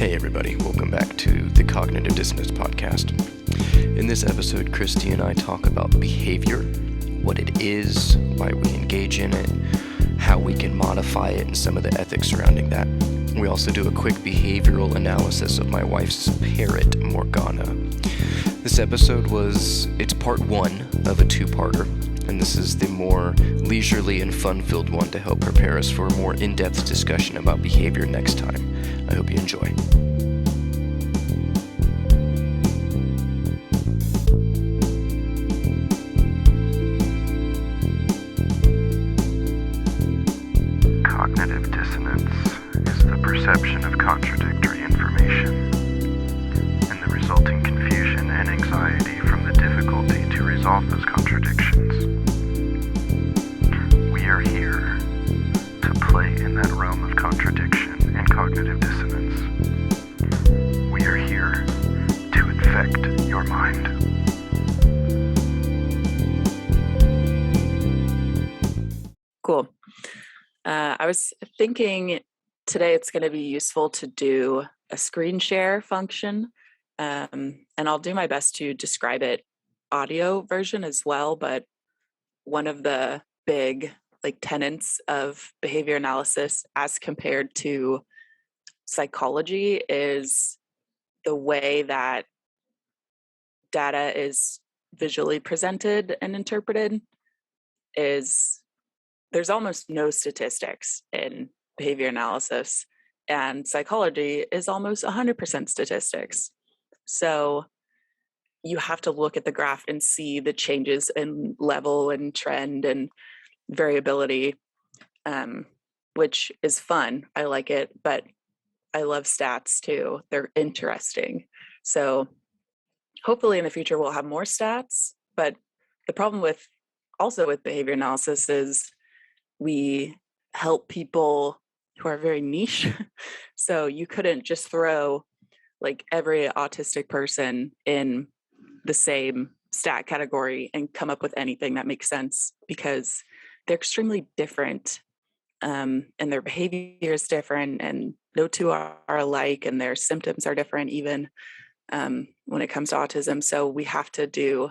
Hey everybody, welcome back to the Cognitive Dissonance Podcast. In this episode, Kristy and I talk about behavior, what it is, why we engage in it, how we can modify it, and some of the ethics surrounding that. We also do a quick behavioral analysis of my wife's parrot, Morgana. This episode it's part one of a two-parter, and this is the more leisurely and fun-filled one to help prepare us for a more in-depth discussion about behavior next time. I hope you enjoy. Cognitive dissonance is the perception of contradictory information and the resulting confusion and anxiety from the difficulty to resolve those contradictions. We are here to play in that realm of contradiction and cognitive dissonance. We are here to infect your mind. Cool. I was thinking today it's going to be useful to do a screen share function, and I'll do my best to describe it audio version as well, but one of the big tenets of behavior analysis as compared to psychology is the way that data is visually presented and interpreted. There's almost no statistics in behavior analysis, and psychology is almost 100% statistics. So you have to look at the graph and see the changes in level and trend and variability, which is fun. I like it, but I love stats too. They're interesting. So hopefully in the future we'll have more stats, but the problem with behavior analysis is we help people who are very niche. So you couldn't just throw every autistic person in the same stat category and come up with anything that makes sense, because they're extremely different, and their behavior is different, and no two are alike, and their symptoms are different even when it comes to autism. So we have to do,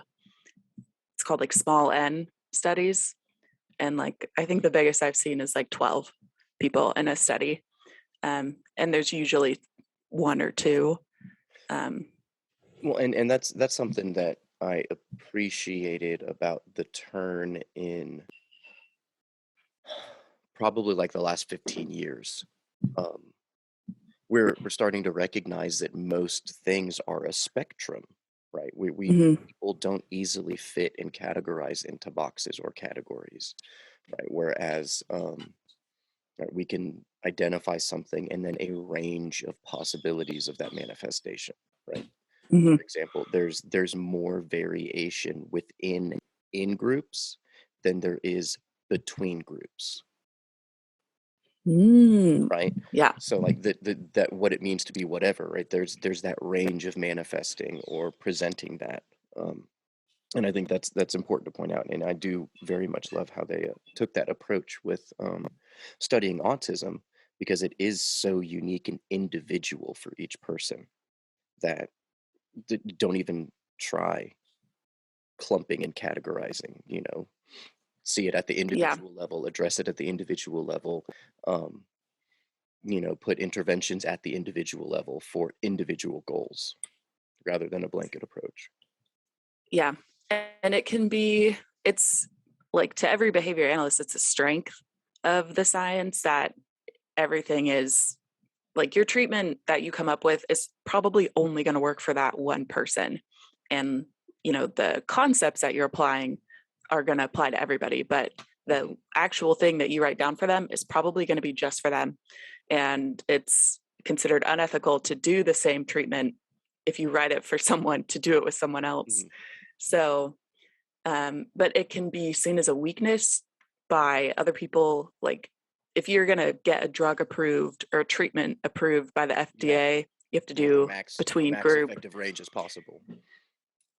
it's called small n studies. And I think the biggest I've seen is 12 people in a study. And there's usually one or two. Well, and that's something that I appreciated about the turn in probably the last 15 years. We're starting to recognize that most things are a spectrum, right? People don't easily fit and categorize into boxes or categories, right? Whereas right, we can identify something and then a range of possibilities of that manifestation, right? For example, there's more variation within groups than there is between groups. Right? Yeah. So that what it means to be whatever, right? There's that range of manifesting or presenting that, and I think that's important to point out. And I do very much love how they took that approach with studying autism, because it is so unique and individual for each person that don't even try clumping and categorizing. See it at the individual level, address it at the individual level, put interventions at the individual level for individual goals rather than a blanket approach. Yeah. And it's to every behavior analyst, it's a strength of the science that everything is your treatment that you come up with is probably only going to work for that one person. And, the concepts that you're applying are going to apply to everybody, but the actual thing that you write down for them is probably going to be just for them. And it's considered unethical to do the same treatment if you write it for someone to do it with someone else. So, but it can be seen as a weakness by other people. If you're going to get a drug approved or a treatment approved by the FDA, you have to do between group effective range as possible.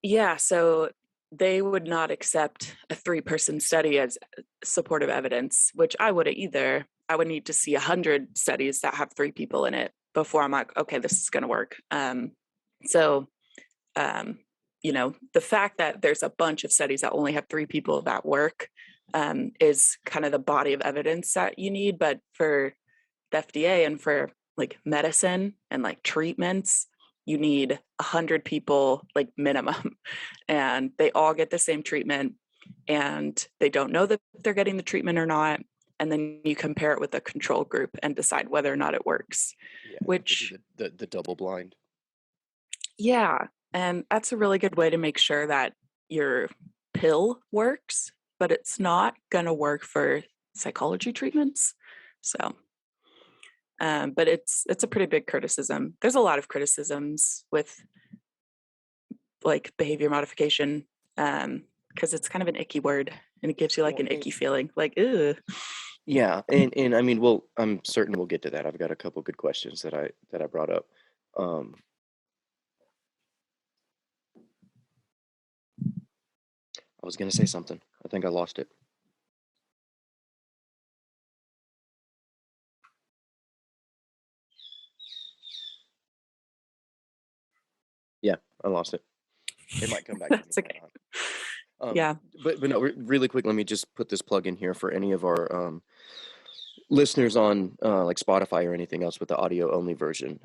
Yeah. So they would not accept a 3-person study as supportive evidence, which I wouldn't either. I would need to see 100 studies that have 3 people in it before I'm like, okay, this is going to work. You know, the fact that there's a bunch of studies that only have 3 people that work is kind of the body of evidence that you need. But for the FDA and for like medicine and like treatments, you need 100 people like minimum, and they all get the same treatment, and they don't know that they're getting the treatment or not. And then you compare it with a control group and decide whether or not it works. Yeah, Which the double blind. Yeah, and that's a really good way to make sure that your pill works, but it's not going to work for psychology treatments. So, but it's a pretty big criticism. There's a lot of criticisms with like behavior modification, because it's kind of an icky word, and it gives you like an icky feeling, like, ugh. Yeah, and I mean, well, I'm certain we'll get to that. I've got a couple good questions that I brought up. I was going to say something. I think I lost it. Yeah, I lost it. It might come back. That's okay. Yeah. But no, really quick, let me just put this plug in here for any of our listeners on like Spotify or anything else with the audio only version.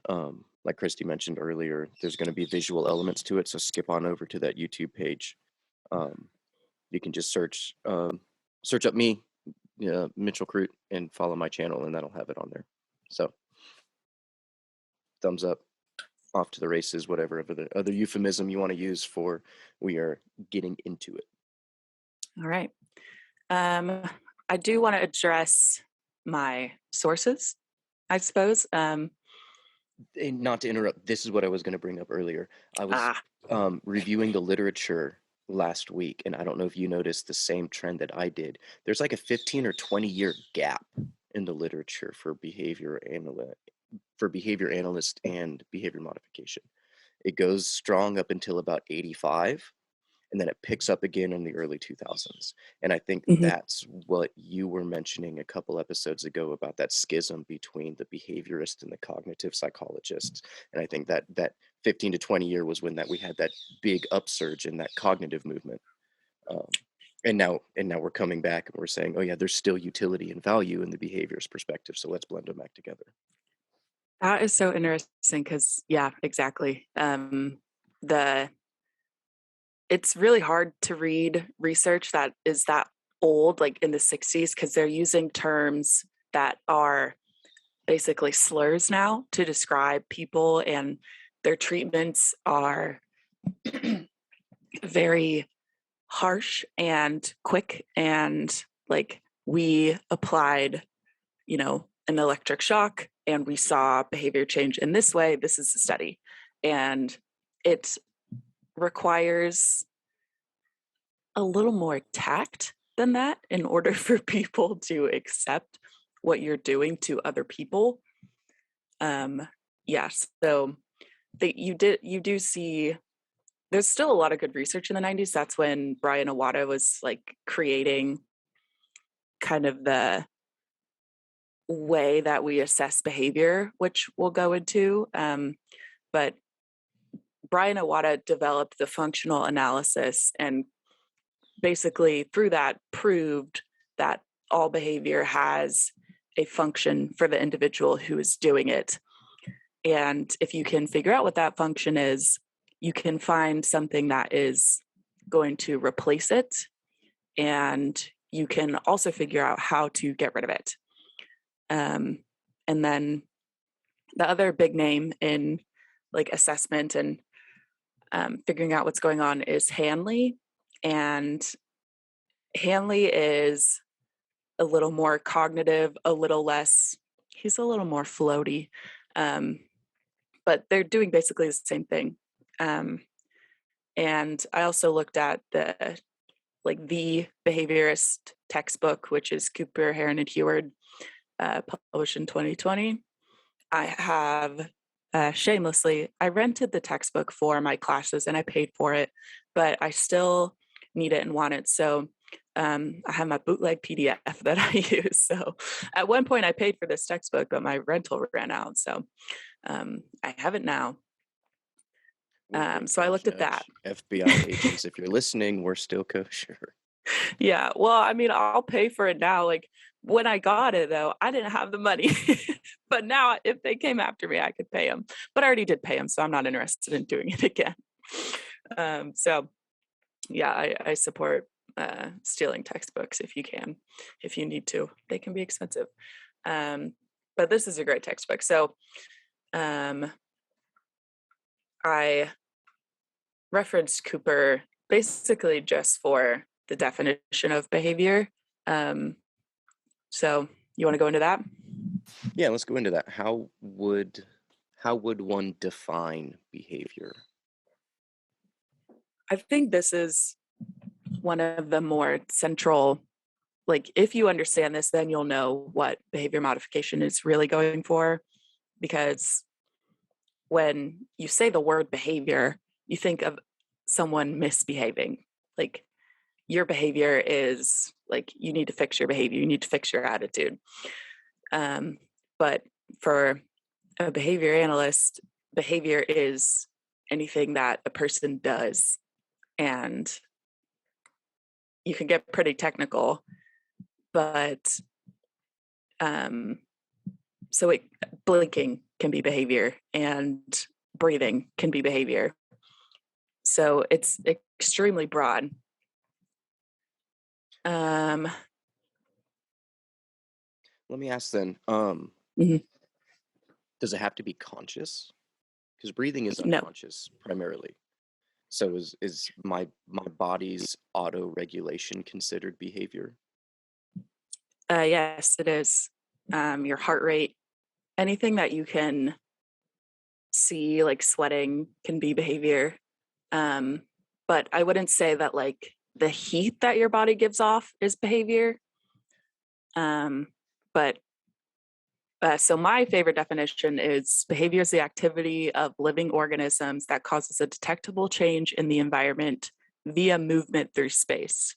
Like Kristy mentioned earlier, there's going to be visual elements to it, so skip on over to that YouTube page. You can just search up me, Mitchell Crute, and follow my channel, and that'll have it on there. So thumbs up, off to the races, whatever other euphemism you want to use for we are getting into it. All right. I do want to address my sources, I suppose. And not to interrupt, this is what I was going to bring up earlier. I was reviewing the literature last week, and I don't know if you noticed the same trend that I did. There's like a 15 or 20 year gap in the literature for behavior analyst and behavior modification. It goes strong up until about 85, and then it picks up again in the early 2000s. And I think that's what you were mentioning a couple episodes ago about that schism between the behaviorist and the cognitive psychologists. And I think that 15 to 20 year was when we had that big upsurge in that cognitive movement. And now we're coming back and we're saying, oh yeah, there's still utility and value in the behaviorist perspective. So let's blend them back together. That is so interesting because, yeah, exactly. It's really hard to read research that is that old, like in the 60s, because they're using terms that are basically slurs now to describe people, and their treatments are very harsh and quick, and like, we applied, an electric shock and we saw behavior change in this way. This is a study, and it requires a little more tact than that in order for people to accept what you're doing to other people. Yes, so you do see there's still a lot of good research in the 90s. That's when Brian Iwata was like creating kind of the way that we assess behavior, which we'll go into. But Brian Iwata developed the functional analysis, and basically through that proved that all behavior has a function for the individual who is doing it. And if you can figure out what that function is, you can find something that is going to replace it, and you can also figure out how to get rid of it. And then the other big name in like assessment and figuring out what's going on is Hanley. And Hanley is a little more cognitive, he's a little more floaty, but they're doing basically the same thing. And I also looked at the Behaviorist Textbook, which is Cooper, Heron, and Heward, published in 2020. I have shamelessly, I rented the textbook for my classes and I paid for it, but I still need it and want it. So I have my bootleg PDF that I use. So at one point I paid for this textbook, but my rental ran out. So I have it now. Wink, wink, So I nudge, looked at that. nudge. FBI agents, if you're listening, we're still kosher. Yeah, well, I mean, I'll pay for it now. Like when I got it, though, I didn't have the money. But now, if they came after me, I could pay them. But I already did pay them, so I'm not interested in doing it again. So, yeah, I support stealing textbooks if you can, if you need to. They can be expensive. But this is a great textbook. So I referenced Cooper basically just for the definition of behavior. So you want to go into that? Yeah, let's go into that. How would one define behavior? I think this is one of the more central, like if you understand this, then you'll know what behavior modification is really going for. Because when you say the word behavior, you think of someone misbehaving. Like your behavior is like, you need to fix your behavior, you need to fix your attitude. But for a behavior analyst, behavior is anything that a person does. And you can get pretty technical, but so blinking can be behavior and breathing can be behavior. So it's extremely broad. Let me ask then, Mhm. does it have to be conscious? Because breathing is No. unconscious primarily. So is my body's auto-regulation considered behavior? Yes, it is. Your heart rate, anything that you can see, like sweating, can be behavior. But I wouldn't say that like the heat that your body gives off is behavior. But so my favorite definition is behavior is the activity of living organisms that causes a detectable change in the environment via movement through space.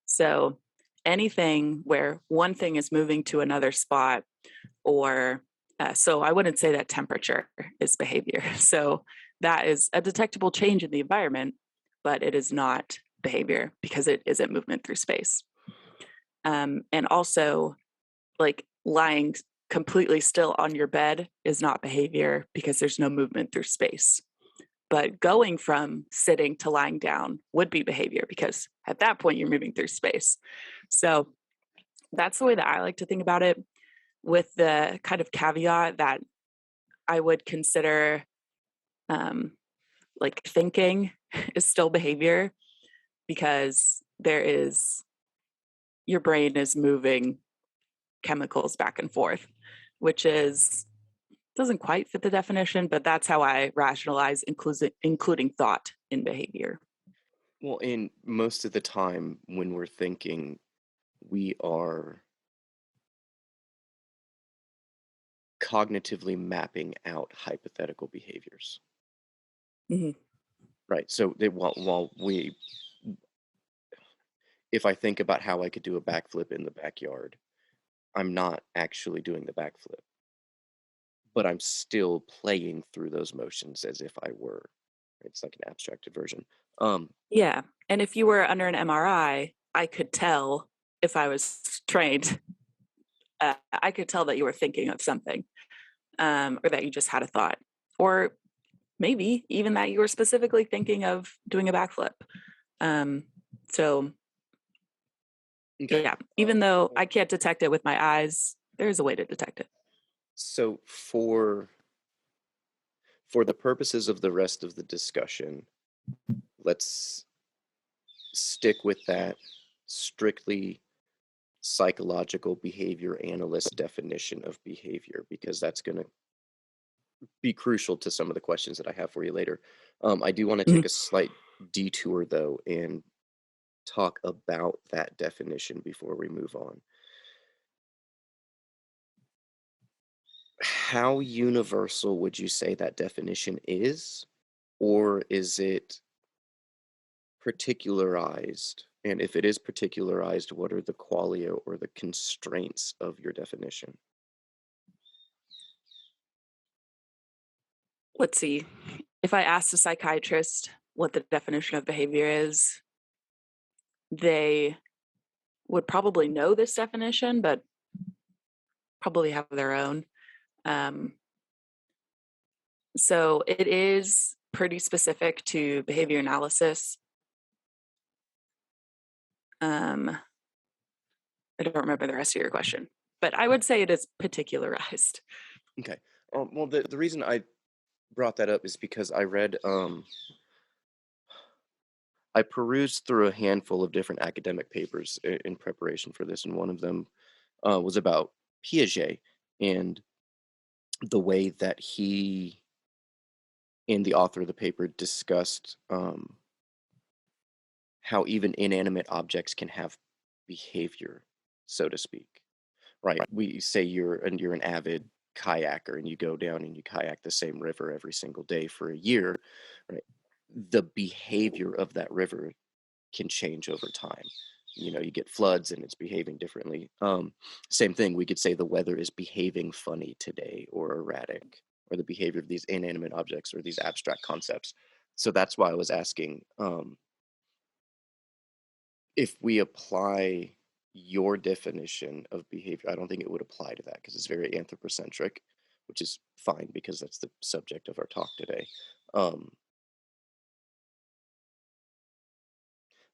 So anything where one thing is moving to another spot, or so I wouldn't say that temperature is behavior. So that is a detectable change in the environment, but it is not behavior because it isn't movement through space. And also, like lying completely still on your bed is not behavior because there's no movement through space. But going from sitting to lying down would be behavior because at that point you're moving through space. So that's the way that I like to think about it, with the kind of caveat that I would consider like thinking is still behavior because your brain is moving chemicals back and forth, which doesn't quite fit the definition, but that's how I rationalize including thought in behavior. Well, in most of the time when we're thinking, we are cognitively mapping out hypothetical behaviors. Mhm. Right. So if I think about how I could do a backflip in the backyard, I'm not actually doing the backflip, but I'm still playing through those motions as if I were. It's like an abstracted version. Yeah. And if you were under an MRI, I could tell if I was trained, I could tell that you were thinking of something, or that you just had a thought, or maybe even that you were specifically thinking of doing a backflip. So Okay. yeah, even though I can't detect it with my eyes, there's a way to detect it. So for the purposes of the rest of the discussion, let's stick with that strictly psychological behavior analyst definition of behavior, because that's going to be crucial to some of the questions that I have for you later. I do want to take a slight detour, though, and talk about that definition before we move on. How universal would you say that definition is, or is it particularized? And if it is particularized, what are the qualia or the constraints of your definition? let's see. If I asked a psychiatrist what the definition of behavior is, they would probably know this definition, but probably have their own. Um, so it is pretty specific to behavior analysis. I don't remember the rest of your question, but I would say it is particularized. Okay. Well, the reason I brought that up is because I read, I perused through a handful of different academic papers in preparation for this, and one of them was about Piaget and the way that he and the author of the paper discussed how even inanimate objects can have behavior, so to speak. Right? We say you're an avid kayaker and you go down and you kayak the same river every single day for a year, right? The behavior of that river can change over time. You know, you get floods and it's behaving differently. Same thing, we could say the weather is behaving funny today or erratic, or the behavior of these inanimate objects or these abstract concepts. So that's why I was asking, if we apply your definition of behavior, I don't think it would apply to that because it's very anthropocentric, which is fine because that's the subject of our talk today.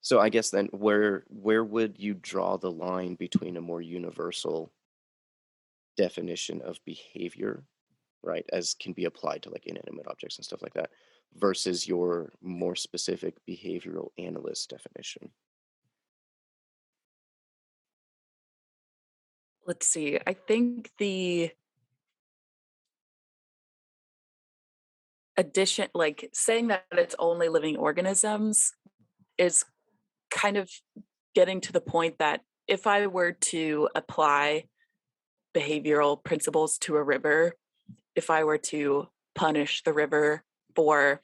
So I guess then where would you draw the line between a more universal definition of behavior, right, as can be applied to like inanimate objects and stuff like that, versus your more specific behavioral analyst definition? Let's see. I think the addition, like saying that it's only living organisms, is kind of getting to the point that if I were to apply behavioral principles to a river, if I were to punish the river for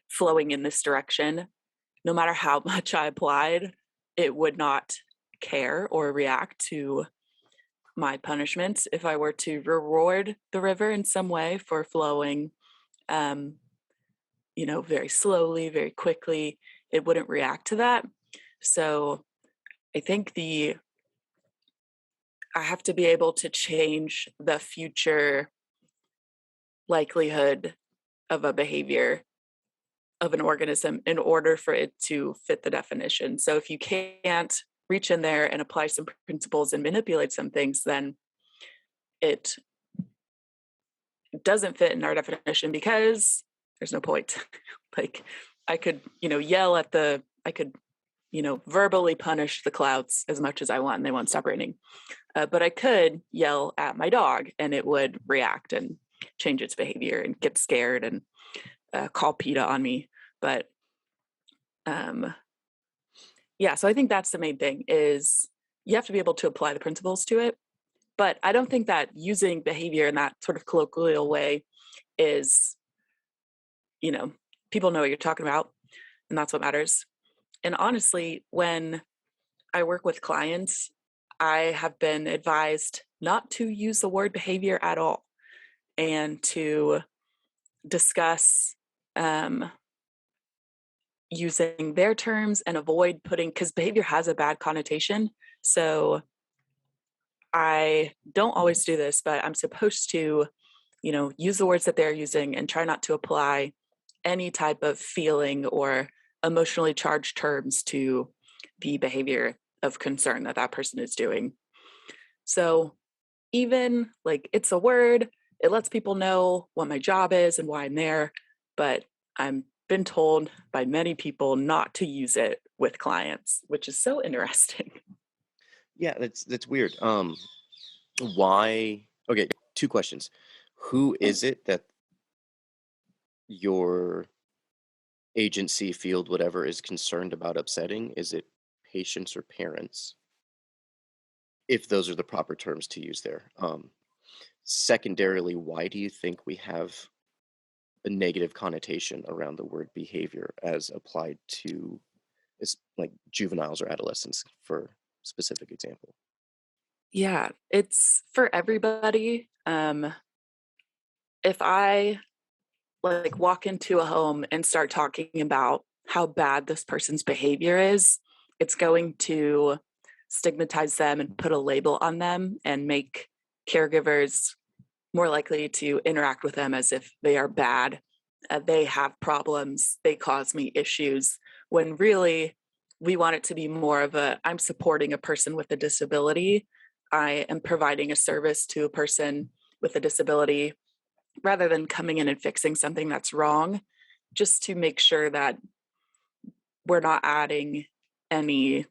flowing in this direction, no matter how much I applied, it would not care or react to my punishments. If I were to reward the river in some way for flowing, very slowly, very quickly, it wouldn't react to that. So I think I have to be able to change the future likelihood of a behavior of an organism in order for it to fit the definition. So if you can't reach in there and apply some principles and manipulate some things, then it doesn't fit in our definition because there's no point. Like I could, I could, verbally punish the clouds as much as I want and they won't stop raining. But I could yell at my dog and it would react and change its behavior and get scared and call PETA on me. But so I think that's the main thing is you have to be able to apply the principles to it. But I don't think that using behavior in that sort of colloquial way is, people know what you're talking about, and that's what matters. And honestly, when I work with clients, I have been advised not to use the word behavior at all and to discuss using their terms and avoid because behavior has a bad connotation. So I don't always do this, but I'm supposed to, use the words that they're using and try not to apply any type of feeling or emotionally charged terms to the behavior of concern that person is doing. So even like it's a word, it lets people know what my job is and why I'm there, but I've been told by many people not to use it with clients, which is so interesting. Yeah, that's weird. Why? Okay, two questions. Who is it that your agency, field, whatever, is concerned about upsetting? Is it patients or parents? If those are the proper terms to use there. Secondarily, why do you think we have a negative connotation around the word behavior as applied to like juveniles or adolescents, for specific example? Yeah, it's for everybody. If I like walk into a home and start talking about how bad this person's behavior is, it's going to stigmatize them and put a label on them and make caregivers more likely to interact with them as if they are bad. They have problems, they cause me issues, when really we want it to be more of a, I'm supporting a person with a disability. I am providing a service to a person with a disability rather than coming in and fixing something that's wrong, just to make sure that we're not adding any,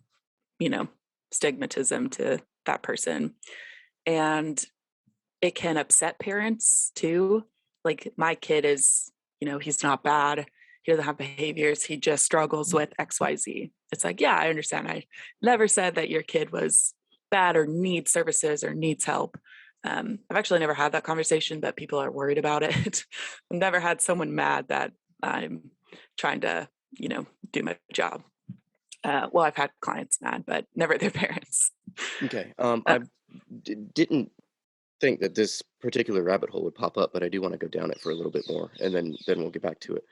stigmatism to that person. And it can upset parents too. Like, my kid is, he's not bad. He doesn't have behaviors. He just struggles with XYZ. It's like, yeah, I understand. I never said that your kid was bad or needs services or needs help. I've actually never had that conversation, but people are worried about it. I've never had someone mad that I'm trying to, do my job. Well, I've had clients mad, but never their parents. Okay. I didn't think that this particular rabbit hole would pop up, but I do want to go down it for a little bit more, and then we'll get back to it.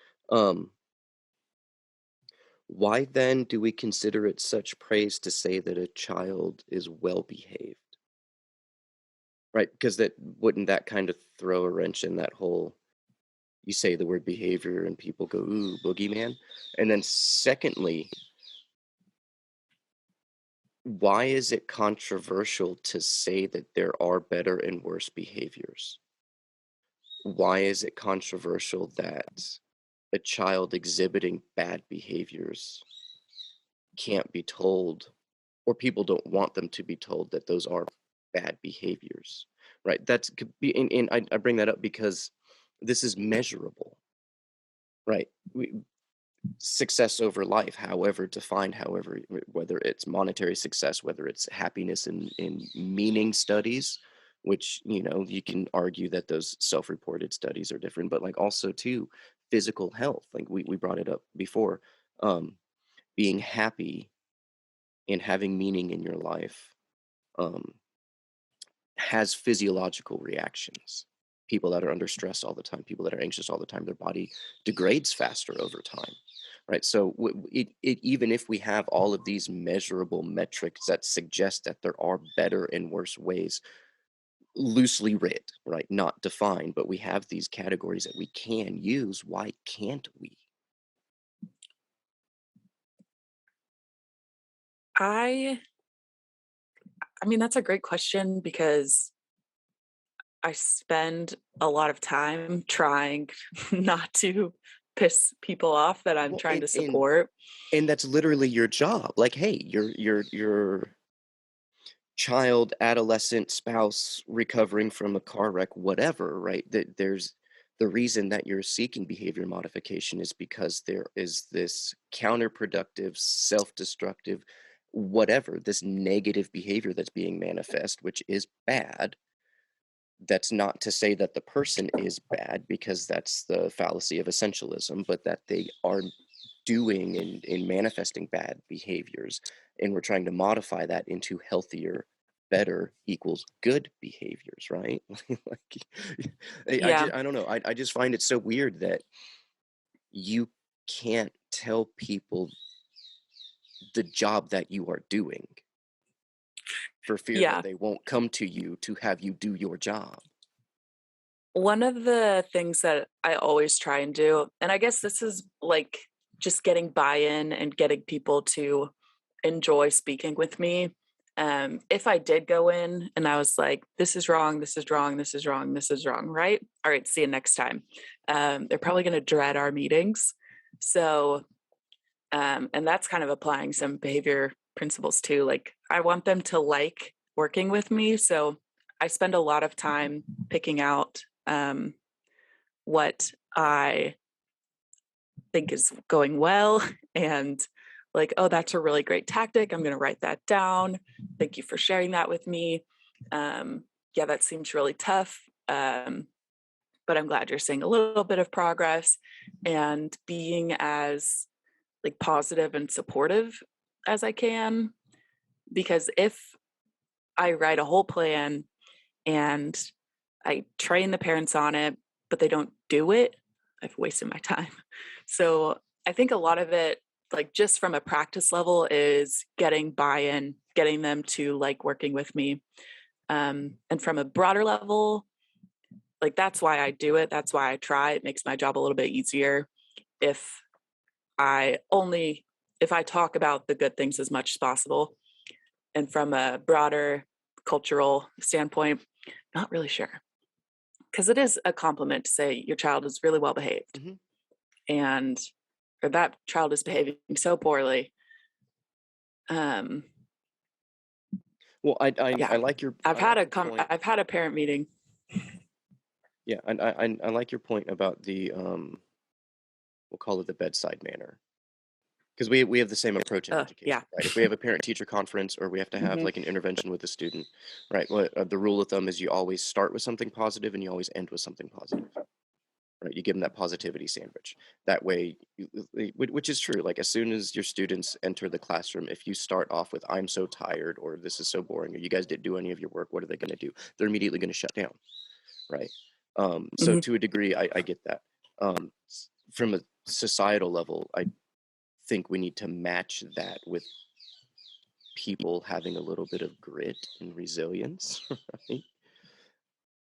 Why then do we consider it such praise to say that a child is well behaved? Right? Because wouldn't that kind of throw a wrench in that whole, you say the word behavior and people go, ooh, boogeyman. And then secondly, why is it controversial to say that there are better and worse behaviors? Why is it controversial that a child exhibiting bad behaviors can't be told, or people don't want them to be told, that those are bad behaviors, right? That's could be, and I bring that up because this is measurable, right? Success over life, however defined, however, whether it's monetary success, whether it's happiness in meaning studies, which, you can argue that those self-reported studies are different, but like also too, physical health, like we brought it up before, being happy and having meaning in your life has physiological reactions. People that are under stress all the time, people that are anxious all the time, their body degrades faster over time, right? So even if we have all of these measurable metrics that suggest that there are better and worse ways, loosely writ, right, not defined, but we have these categories that we can use, why can't we? I mean, that's a great question, because I spend a lot of time trying not to piss people off that I'm Well, trying to support. and that's literally your job. Like, hey, your child, adolescent, spouse recovering from a car wreck, whatever, right? There's the reason that you're seeking behavior modification is because there is this counterproductive, self-destructive, whatever, this negative behavior that's being manifest, which is bad. That's not to say that the person is bad, because that's the fallacy of essentialism, but that they are doing and manifesting bad behaviors, and we're trying to modify that into healthier, better equals good behaviors, right? Like, Yeah. I don't know. I just find it so weird that you can't tell people the job that you are doing for fear Yeah. that they won't come to you to have you do your job. One of the things that I always try and do, and I guess this is like just getting buy-in and getting people to enjoy speaking with me. If I did go in and I was like, this is wrong, this is wrong, this is wrong, this is wrong, right? All right, see you next time. They're probably going to dread our meetings. So, and that's kind of applying some behavior principles too. Like, I want them to like working with me. So I spend a lot of time picking out what I think is going well, and like, oh, that's a really great tactic. I'm going to write that down. Thank you for sharing that with me. Yeah, that seems really tough. But I'm glad you're seeing a little bit of progress, and being as like positive and supportive as I can. Because if I write a whole plan and I train the parents on it, but they don't do it, I've wasted my time. So I think a lot of it, like just from a practice level, is getting buy-in, getting them to like working with me. And from a broader level, like that's why I do it. That's why I try. It makes my job a little bit easier if I talk about the good things as much as possible. And from a broader cultural standpoint, not really sure. Because it is a compliment to say your child is really well behaved, and or that child is behaving so poorly. Well, I like your. I've had a parent meeting. Yeah, and I like your point about the we'll call it the bedside manner, because we have the same approach in education, Yeah. right? If we have a parent-teacher conference or we have to have like an intervention with a student, right? Well, the rule of thumb is you always start with something positive and you always end with something positive, right? You give them that positivity sandwich. That way, which is true. Like as soon as your students enter the classroom, if you start off with "I'm so tired" or "This is so boring" or "You guys didn't do any of your work," what are they going to do? They're immediately going to shut down, right? So to a degree, I get that. From a societal level, I think we need to match that with people having a little bit of grit and resilience, right?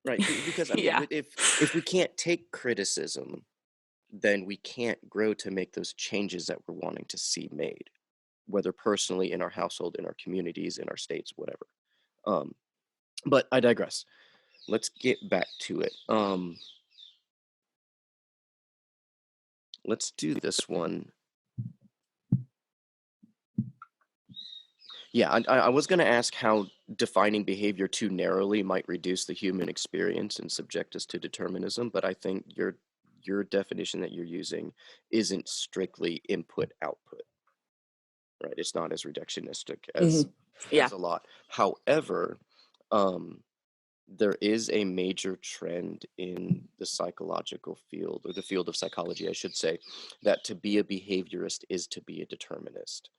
Right, because I mean, Yeah. if we can't take criticism, then we can't grow to make those changes that we're wanting to see made, whether personally in our household, in our communities, in our states, whatever. But I digress. Let's get back to it. Let's do this one. Yeah, I was going to ask how defining behavior too narrowly might reduce the human experience and subject us to determinism, but I think your definition that you're using isn't strictly input-output, right? It's not as reductionistic as a lot. However, there is a major trend in the psychological field, or the field of psychology, I should say, that to be a behaviorist is to be a determinist.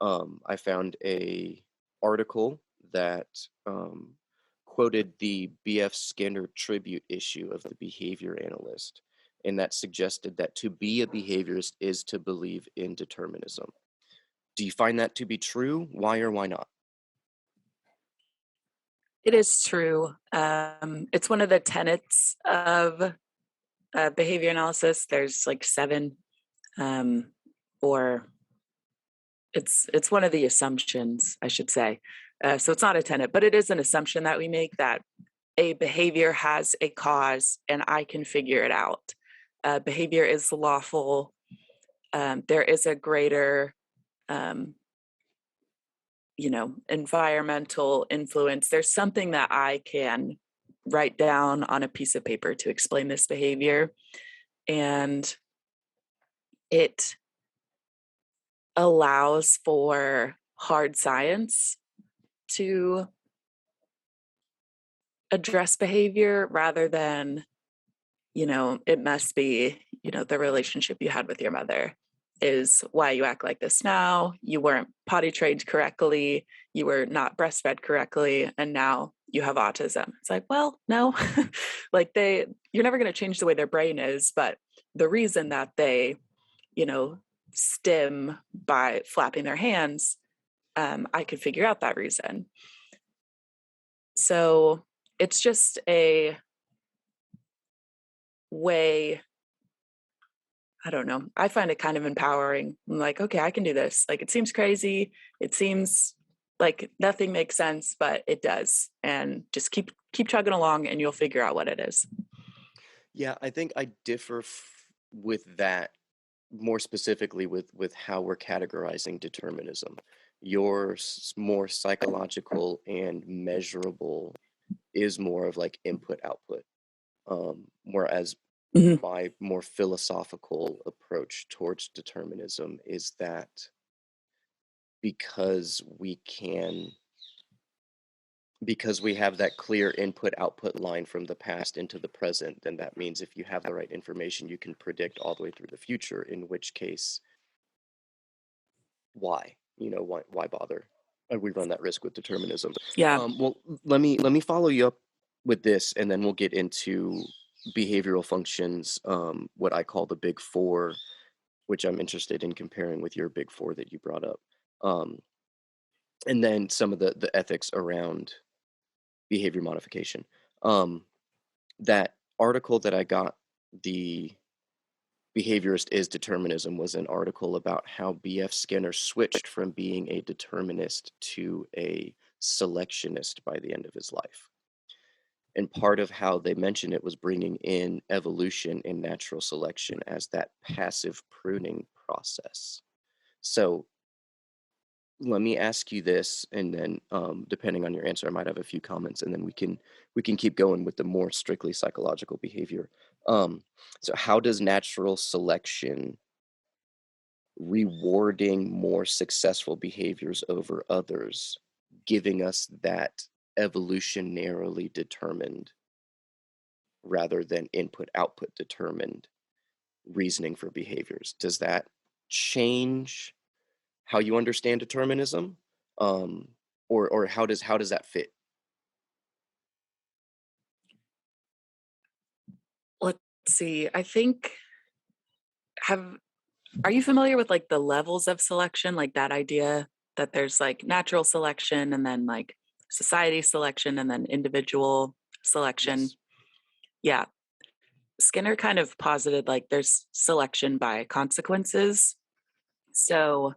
I found a article that quoted the B.F. Skinner tribute issue of the Behavior Analyst, and that suggested that to be a behaviorist is to believe in determinism. Do you find that to be true? Why or why not? It is true. It's one of the tenets of behavior analysis. There's like 7, or it's one of the assumptions, I should say. So it's not a tenet, but it is an assumption that we make that a behavior has a cause and I can figure it out. Behavior is lawful. There is a greater, environmental influence. There's something that I can write down on a piece of paper to explain this behavior. And it allows for hard science to address behavior rather than, it must be, the relationship you had with your mother is why you act like this now. You weren't potty trained correctly. You were not breastfed correctly. And now you have autism. It's like, well, no, like you're never going to change the way their brain is. But the reason that they, stim by flapping their hands, I could figure out that reason. So it's just a way, I don't know. I find it kind of empowering. I'm like, okay, I can do this. Like, it seems crazy. It seems like nothing makes sense, but it does. And just keep chugging along and you'll figure out what it is. Yeah, I think I differ with that more specifically with how we're categorizing determinism. Your more psychological and measurable is more of like input output, whereas my more philosophical approach towards determinism is that because we have that clear input-output line from the past into the present, then that means if you have the right information, you can predict all the way through the future, in which case, why? Why bother? We run that risk with determinism. Yeah. Well, let me follow you up with this, and then we'll get into behavioral functions, what I call the big four, which I'm interested in comparing with your big four that you brought up. And then some of the ethics around behavior modification. That article that I got, the Behaviorist is Determinism, was an article about how B.F. Skinner switched from being a determinist to a selectionist by the end of his life. And part of how they mentioned it was bringing in evolution and natural selection as that passive pruning process. So let me ask you this, and then depending on your answer, I might have a few comments, and then we can keep going with the more strictly psychological behavior. So how does natural selection rewarding more successful behaviors over others, giving us that evolutionarily determined rather than input-output determined reasoning for behaviors? Does that change how you understand determinism? Or how does that fit? Let's see. I think are you familiar with like the levels of selection, like that idea that there's like natural selection and then like society selection and then individual selection? Yes. Yeah. Skinner kind of posited like there's selection by consequences. So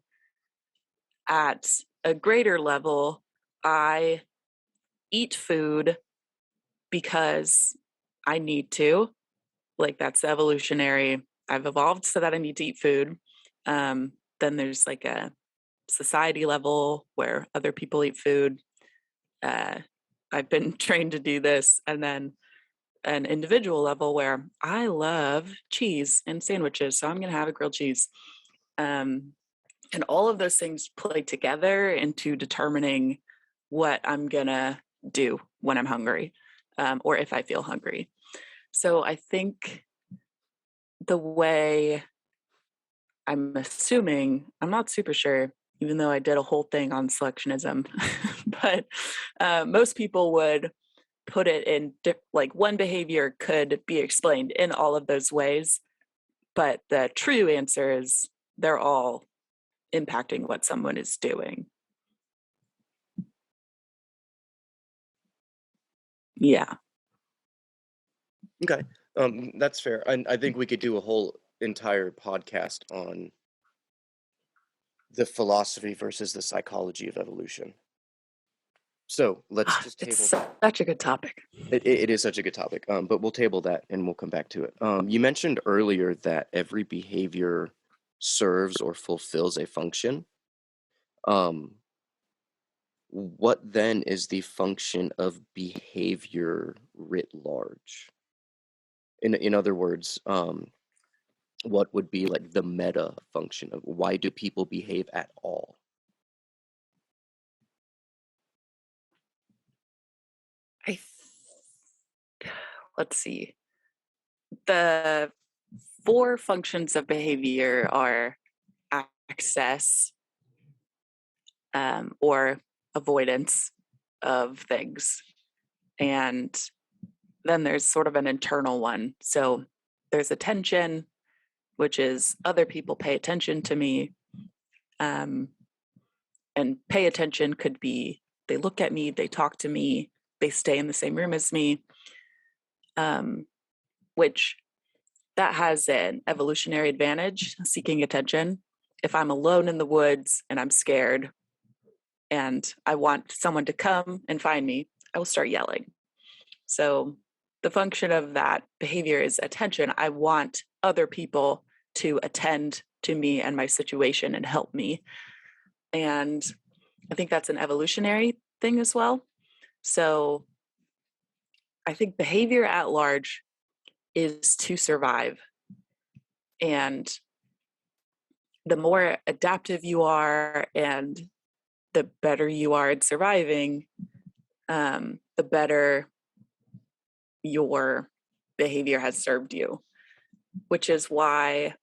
at a greater level, I eat food because I need to. Like that's evolutionary. I've evolved so that I need to eat food. Then there's like a society level where other people eat food. I've been trained to do this. And then an individual level where I love cheese and sandwiches, so I'm going to have a grilled cheese. And all of those things play together into determining what I'm going to do when I'm hungry, or if I feel hungry. So I think the way I'm assuming, I'm not super sure, even though I did a whole thing on selectionism, but most people would put it in like one behavior could be explained in all of those ways. But the true answer is they're all impacting what someone is doing. Yeah. Okay. That's fair. I think we could do a whole entire podcast on the philosophy versus the psychology of evolution. So let's just table It's that. such a good topic. It is such a good topic, but we'll table that and we'll come back to it. You mentioned earlier that every behavior serves or fulfills a function. What then is the function of behavior writ large? In other words, what would be like the meta function of why do people behave at all? Let's see. The 4 functions of behavior are access, or avoidance of things. And then there's sort of an internal one. So there's attention, which is other people pay attention to me. And pay attention could be they look at me, they talk to me, they stay in the same room as me, which that has an evolutionary advantage, seeking attention. If I'm alone in the woods and I'm scared and I want someone to come and find me, I will start yelling. So the function of that behavior is attention. I want other people to attend to me and my situation and help me. And I think that's an evolutionary thing as well. So I think behavior at large is to survive. And the more adaptive you are and the better you are at surviving, the better your behavior has served you, which is why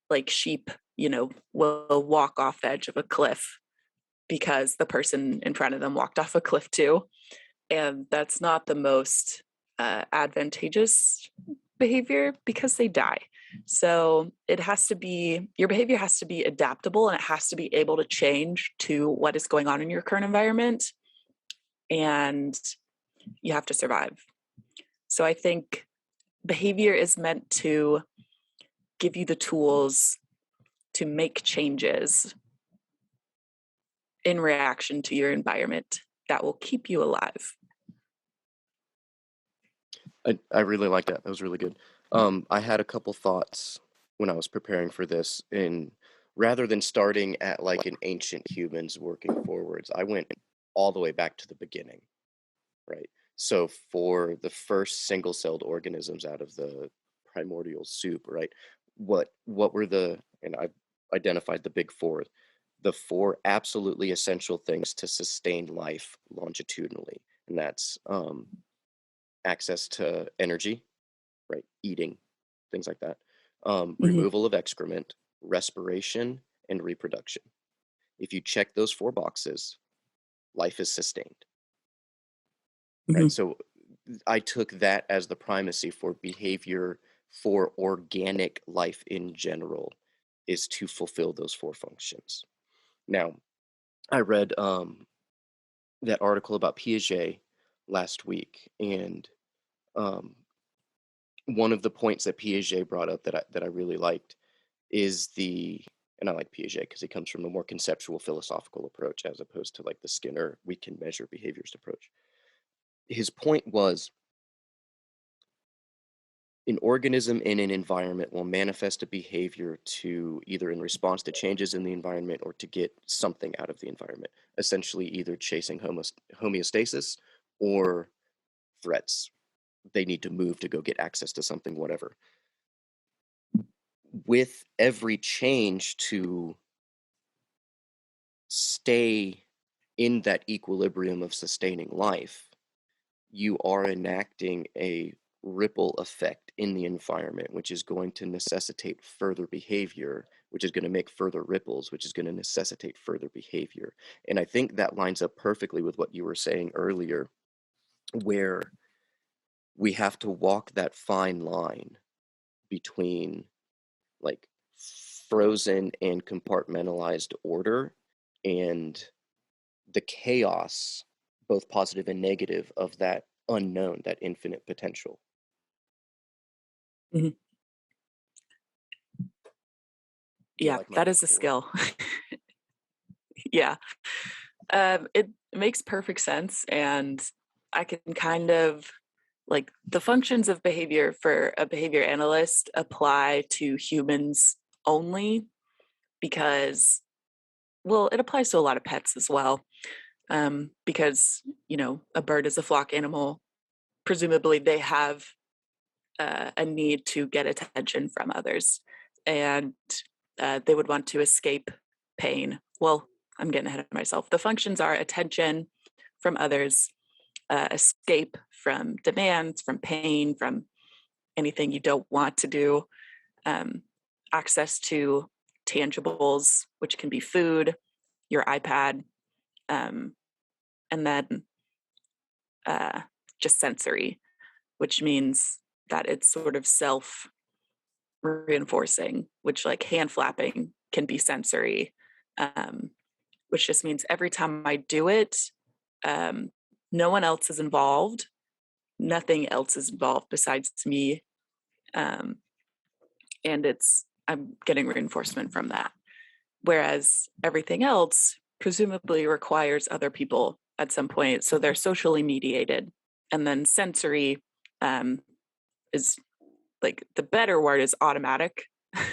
like sheep, will walk off the edge of a cliff because the person in front of them walked off a cliff too. And that's not the most advantageous behavior because they die. So your behavior has to be adaptable, and it has to be able to change to what is going on in your current environment, and you have to survive. So I think behavior is meant to give you the tools to make changes in reaction to your environment that will keep you alive. I really like that. That was really good. I had a couple thoughts when I was preparing for this, and rather than starting at like an ancient humans working forwards, I went all the way back to the beginning, right? So for the first single-celled organisms out of the primordial soup, right? What were and I've identified the big four, the four absolutely essential things to sustain life longitudinally, and that's access to energy, right? Eating, things like that. Removal of excrement, respiration, and reproduction. If you check those four boxes, life is sustained, right? So I took that as the primacy for behavior for organic life in general, is to fulfill those four functions. Now, I read that article about Piaget last week, and one of the points that Piaget brought up that I really liked is and I like Piaget because he comes from a more conceptual philosophical approach as opposed to like the Skinner we can measure behaviors approach. His point was, an organism in an environment will manifest a behavior to either in response to changes in the environment or to get something out of the environment, essentially either chasing homeostasis or threats. They need to move to go get access to something, whatever. With every change to stay in that equilibrium of sustaining life, you are enacting a ripple effect in the environment, which is going to necessitate further behavior, which is going to make further ripples, which is going to necessitate further behavior. And I think that lines up perfectly with what you were saying earlier, where we have to walk that fine line between like frozen and compartmentalized order and the chaos, both positive and negative, of that unknown, that infinite potential. Mhm. Yeah, like that is a skill. Yeah. It makes perfect sense. And I can kind of like the functions of behavior for a behavior analyst apply to humans only because, well, it applies to a lot of pets as well. Because, a bird is a flock animal. Presumably they have a need to get attention from others, and they would want to escape pain. Well, I'm getting ahead of myself. The functions are attention from others, escape from demands, from pain, from anything you don't want to do, access to tangibles, which can be food, your iPad, and then just sensory, which means that it's sort of self reinforcing, which like hand flapping can be sensory, which just means every time I do it, no one else is involved. Nothing else is involved besides me. And I'm getting reinforcement from that. Whereas everything else presumably requires other people at some point. So they're socially mediated. And then sensory is like the better word is automatic.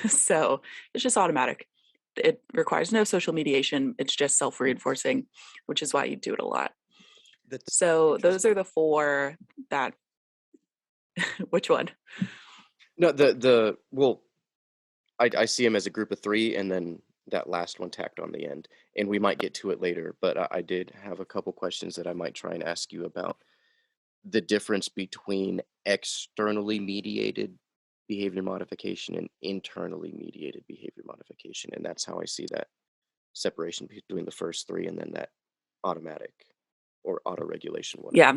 So it's just automatic. It requires no social mediation. It's just self-reinforcing, which is why you do it a lot. So those are the four that, which one? No, well, I see them as a group of three, and then that last one tacked on the end, and we might get to it later, but I did have a couple questions that I might try and ask you about the difference between externally mediated behavior modification and internally mediated behavior modification, and that's how I see that separation between the first three and then that automatic or auto-regulation one. Yeah.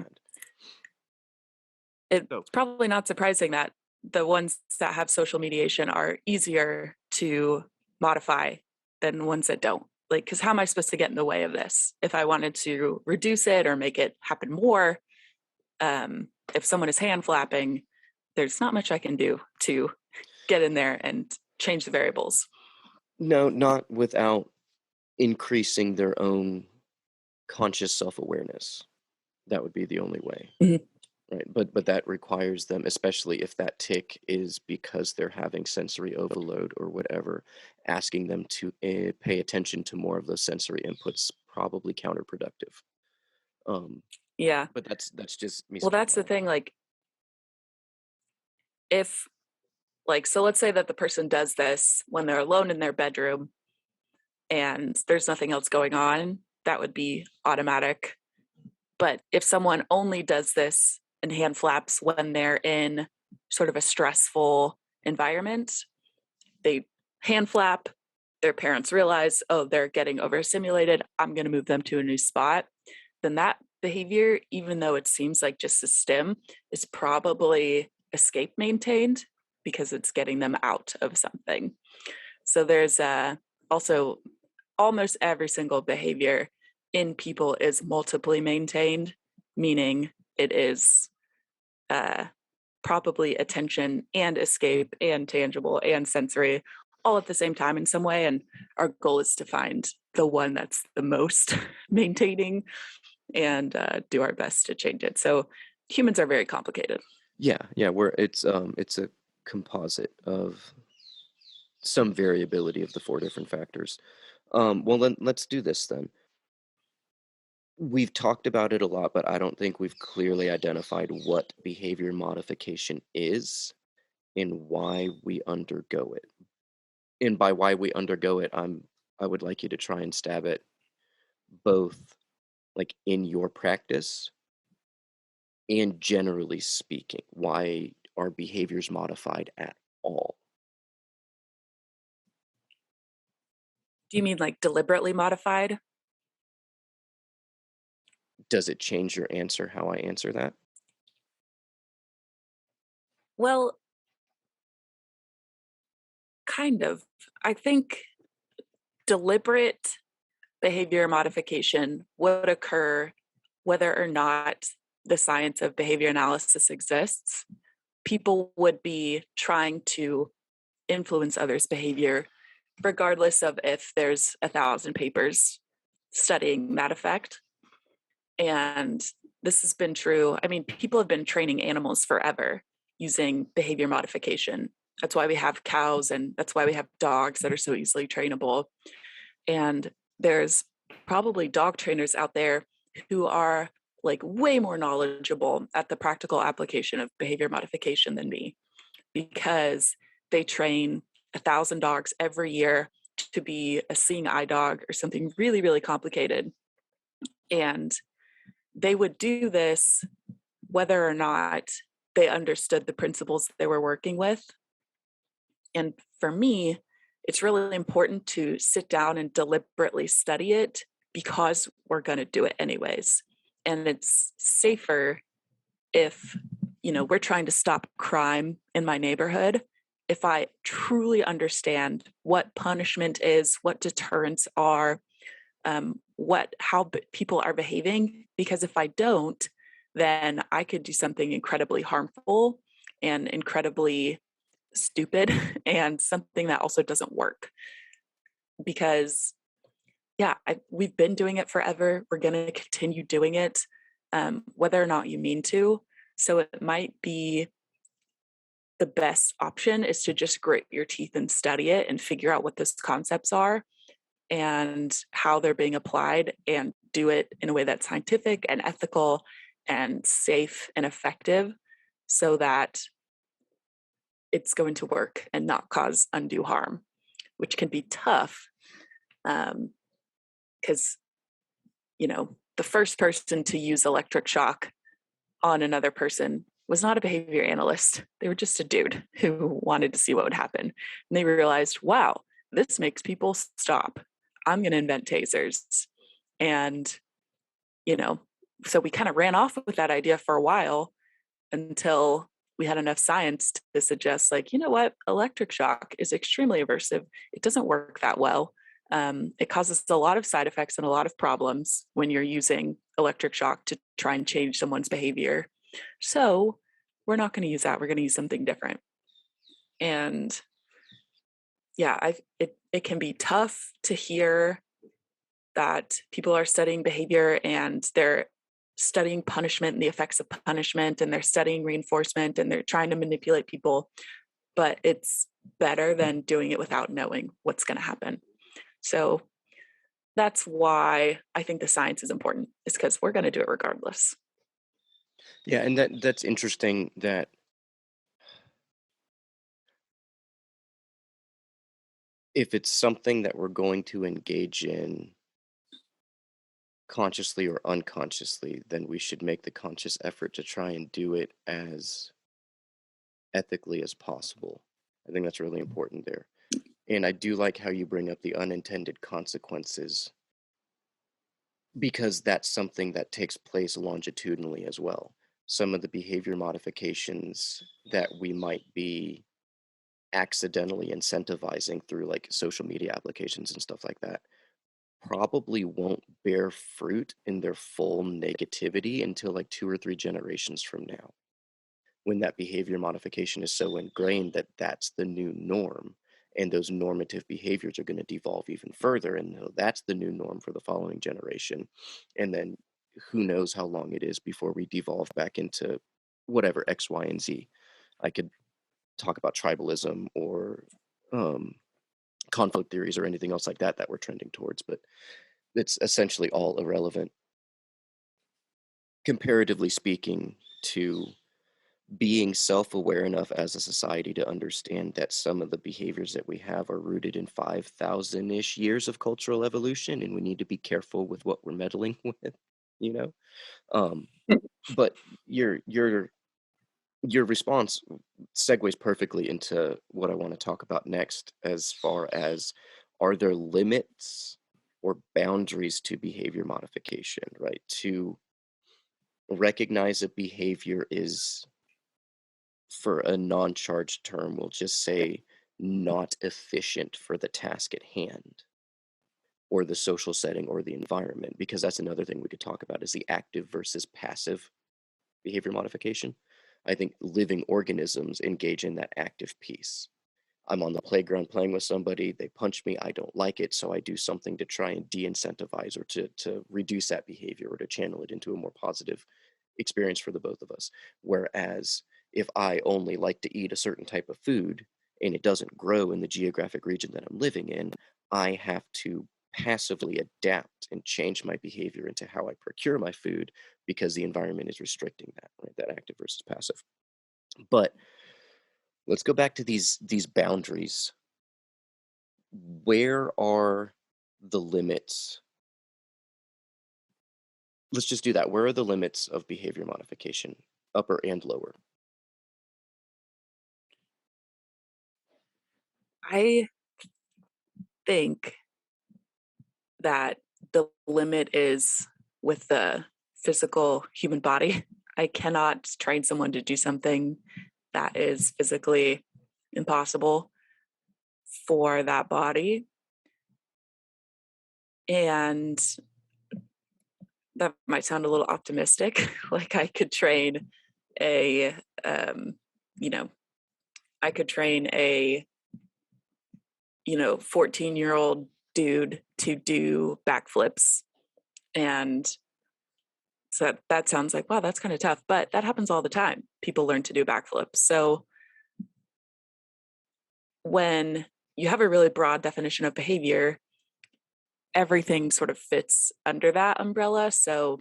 it's probably not surprising that the ones that have social mediation are easier to modify than ones that don't. Like, because how am I supposed to get in the way of this? If I wanted to reduce it or make it happen more, if someone is hand flapping, there's not much I can do to get in there and change the variables. No, not without increasing their own conscious self-awareness. That would be the only way. Mhm. Right. But that requires them, especially if that tick is because they're having sensory overload or whatever, asking them to pay attention to more of those sensory inputs, probably counterproductive. Yeah. But that's just me. Well, that's the thing. Like, if, like, so let's say that the person does this when they're alone in their bedroom and there's nothing else going on, that would be automatic. But if someone only does this and hand flaps when they're in sort of a stressful environment, they hand flap, their parents realize, oh, they're getting overstimulated, I'm going to move them to a new spot, then that behavior, even though it seems like just a stim, is probably escape maintained because it's getting them out of something. So there's also almost every single behavior in people is multiply maintained, meaning it is probably attention and escape and tangible and sensory all at the same time in some way. And our goal is to find the one that's the most maintaining and do our best to change it. So humans are very complicated. Yeah, it's a composite of some variability of the 4 different factors. Well, then let's do this then. We've talked about it a lot, but I don't think we've clearly identified what behavior modification is and why we undergo it. And by why we undergo it, I would like you to try and stab it both like in your practice and generally speaking. Why are behaviors modified at all? Do you mean like deliberately modified? Does it change your answer how I answer that? Well, kind of. I think deliberate behavior modification would occur whether or not the science of behavior analysis exists. People would be trying to influence others' behavior, regardless of if there's 1,000 papers studying that effect. And this has been true. I mean, people have been training animals forever using behavior modification. That's why we have cows and that's why we have dogs that are so easily trainable. And there's probably dog trainers out there who are like way more knowledgeable at the practical application of behavior modification than me, because they train 1,000 dogs every year to be a seeing eye dog or something really, really complicated. And they would do this whether or not they understood the principles they were working with. And for me, it's really important to sit down and deliberately study it because we're going to do it anyways. And it's safer if, we're trying to stop crime in my neighborhood, if I truly understand what punishment is, what deterrents are, how people are behaving. Because if I don't, then I could do something incredibly harmful and incredibly stupid and something that also doesn't work. Because we've been doing it forever. We're going to continue doing it, whether or not you mean to. So it might be the best option is to just grit your teeth and study it and figure out what those concepts are and how they're being applied, and do it in a way that's scientific and ethical and safe and effective so that it's going to work and not cause undue harm, which can be tough because, the first person to use electric shock on another person was not a behavior analyst. They were just a dude who wanted to see what would happen. And they realized, wow, this makes people stop. I'm going to invent tasers. And, so we kind of ran off with that idea for a while. until we had enough science to suggest, like, you know what, electric shock is extremely aversive. It doesn't work that well. It causes a lot of side effects and a lot of problems when you're using electric shock to try and change someone's behavior. So we're not going to use that. We're going to use something different. And yeah, it can be tough to hear that people are studying behavior and they're studying punishment and the effects of punishment, and they're studying reinforcement, and they're trying to manipulate people, but it's better than doing it without knowing what's going to happen. So that's why I think the science is important, is because we're going to do it regardless. Yeah, and that's interesting that if it's something that we're going to engage in consciously or unconsciously, then we should make the conscious effort to try and do it as ethically as possible. I think that's really important there. And I do like how you bring up the unintended consequences, because that's something that takes place longitudinally as well. Some of the behavior modifications that we might be accidentally incentivizing through like social media applications and stuff like that probably won't bear fruit in their full negativity until like 2 or 3 generations from now, when that behavior modification is so ingrained that that's the new norm, and those normative behaviors are going to devolve even further, and that's the new norm for the following generation. And then who knows how long it is before we devolve back into whatever X, Y, and Z. I could talk about tribalism or conflict theories or anything else like that we're trending towards, but it's essentially all irrelevant, comparatively speaking, to being self-aware enough as a society to understand that some of the behaviors that we have are rooted in 5,000-ish years of cultural evolution, and we need to be careful with what we're meddling with, you know? But your response segues perfectly into what I want to talk about next, as far as, are there limits or boundaries to behavior modification, right? To recognize a behavior is, for a non-charged term, we'll just say, not efficient for the task at hand, or the social setting, or the environment, because that's another thing we could talk about, is the active versus passive behavior modification. I think living organisms engage in that active piece. I'm on the playground playing with somebody, they punch me, I don't like it, so I do something to try and de-incentivize, or to reduce that behavior, or to channel it into a more positive experience for the both of us. Whereas if I only like to eat a certain type of food and it doesn't grow in the geographic region that I'm living in, I have to passively adapt and change my behavior into how I procure my food, because the environment is restricting that, right? That active versus passive. But let's go back to these boundaries. Where are the limits? Let's just do that. Where are the limits of behavior modification, upper and lower? I think that the limit is with the physical human body. I cannot train someone to do something that is physically impossible for that body. And that might sound a little optimistic. Like I could train a, I could train a, 14-year-old dude to do backflips. And so that sounds like, wow, that's kind of tough, but that happens all the time. People learn to do backflips. So when you have a really broad definition of behavior, everything sort of fits under that umbrella. So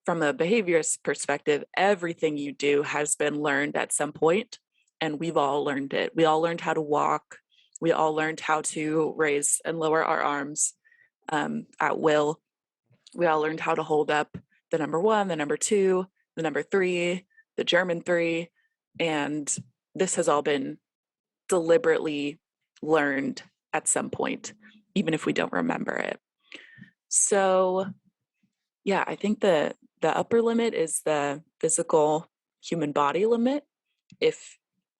from a behaviorist perspective, everything you do has been learned at some point, and we've all learned it. We all learned how to walk. We all learned how to raise and lower our arms at will. We all learned how to hold up the number 1, the number 2, the number 3, the German 3. And this has all been deliberately learned at some point, even if we don't remember it. So, yeah, I think the the upper limit is the physical human body limit. If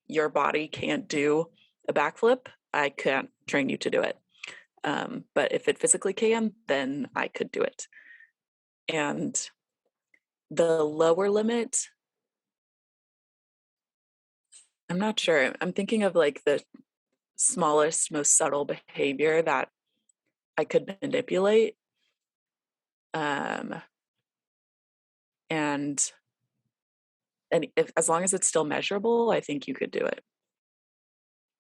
your body can't do a backflip, I can't train you to do it. But if it physically can, then I could do it. And the lower limit, I'm not sure. I'm thinking of like the smallest, most subtle behavior that I could manipulate. And if, as long as it's still measurable, I think you could do it.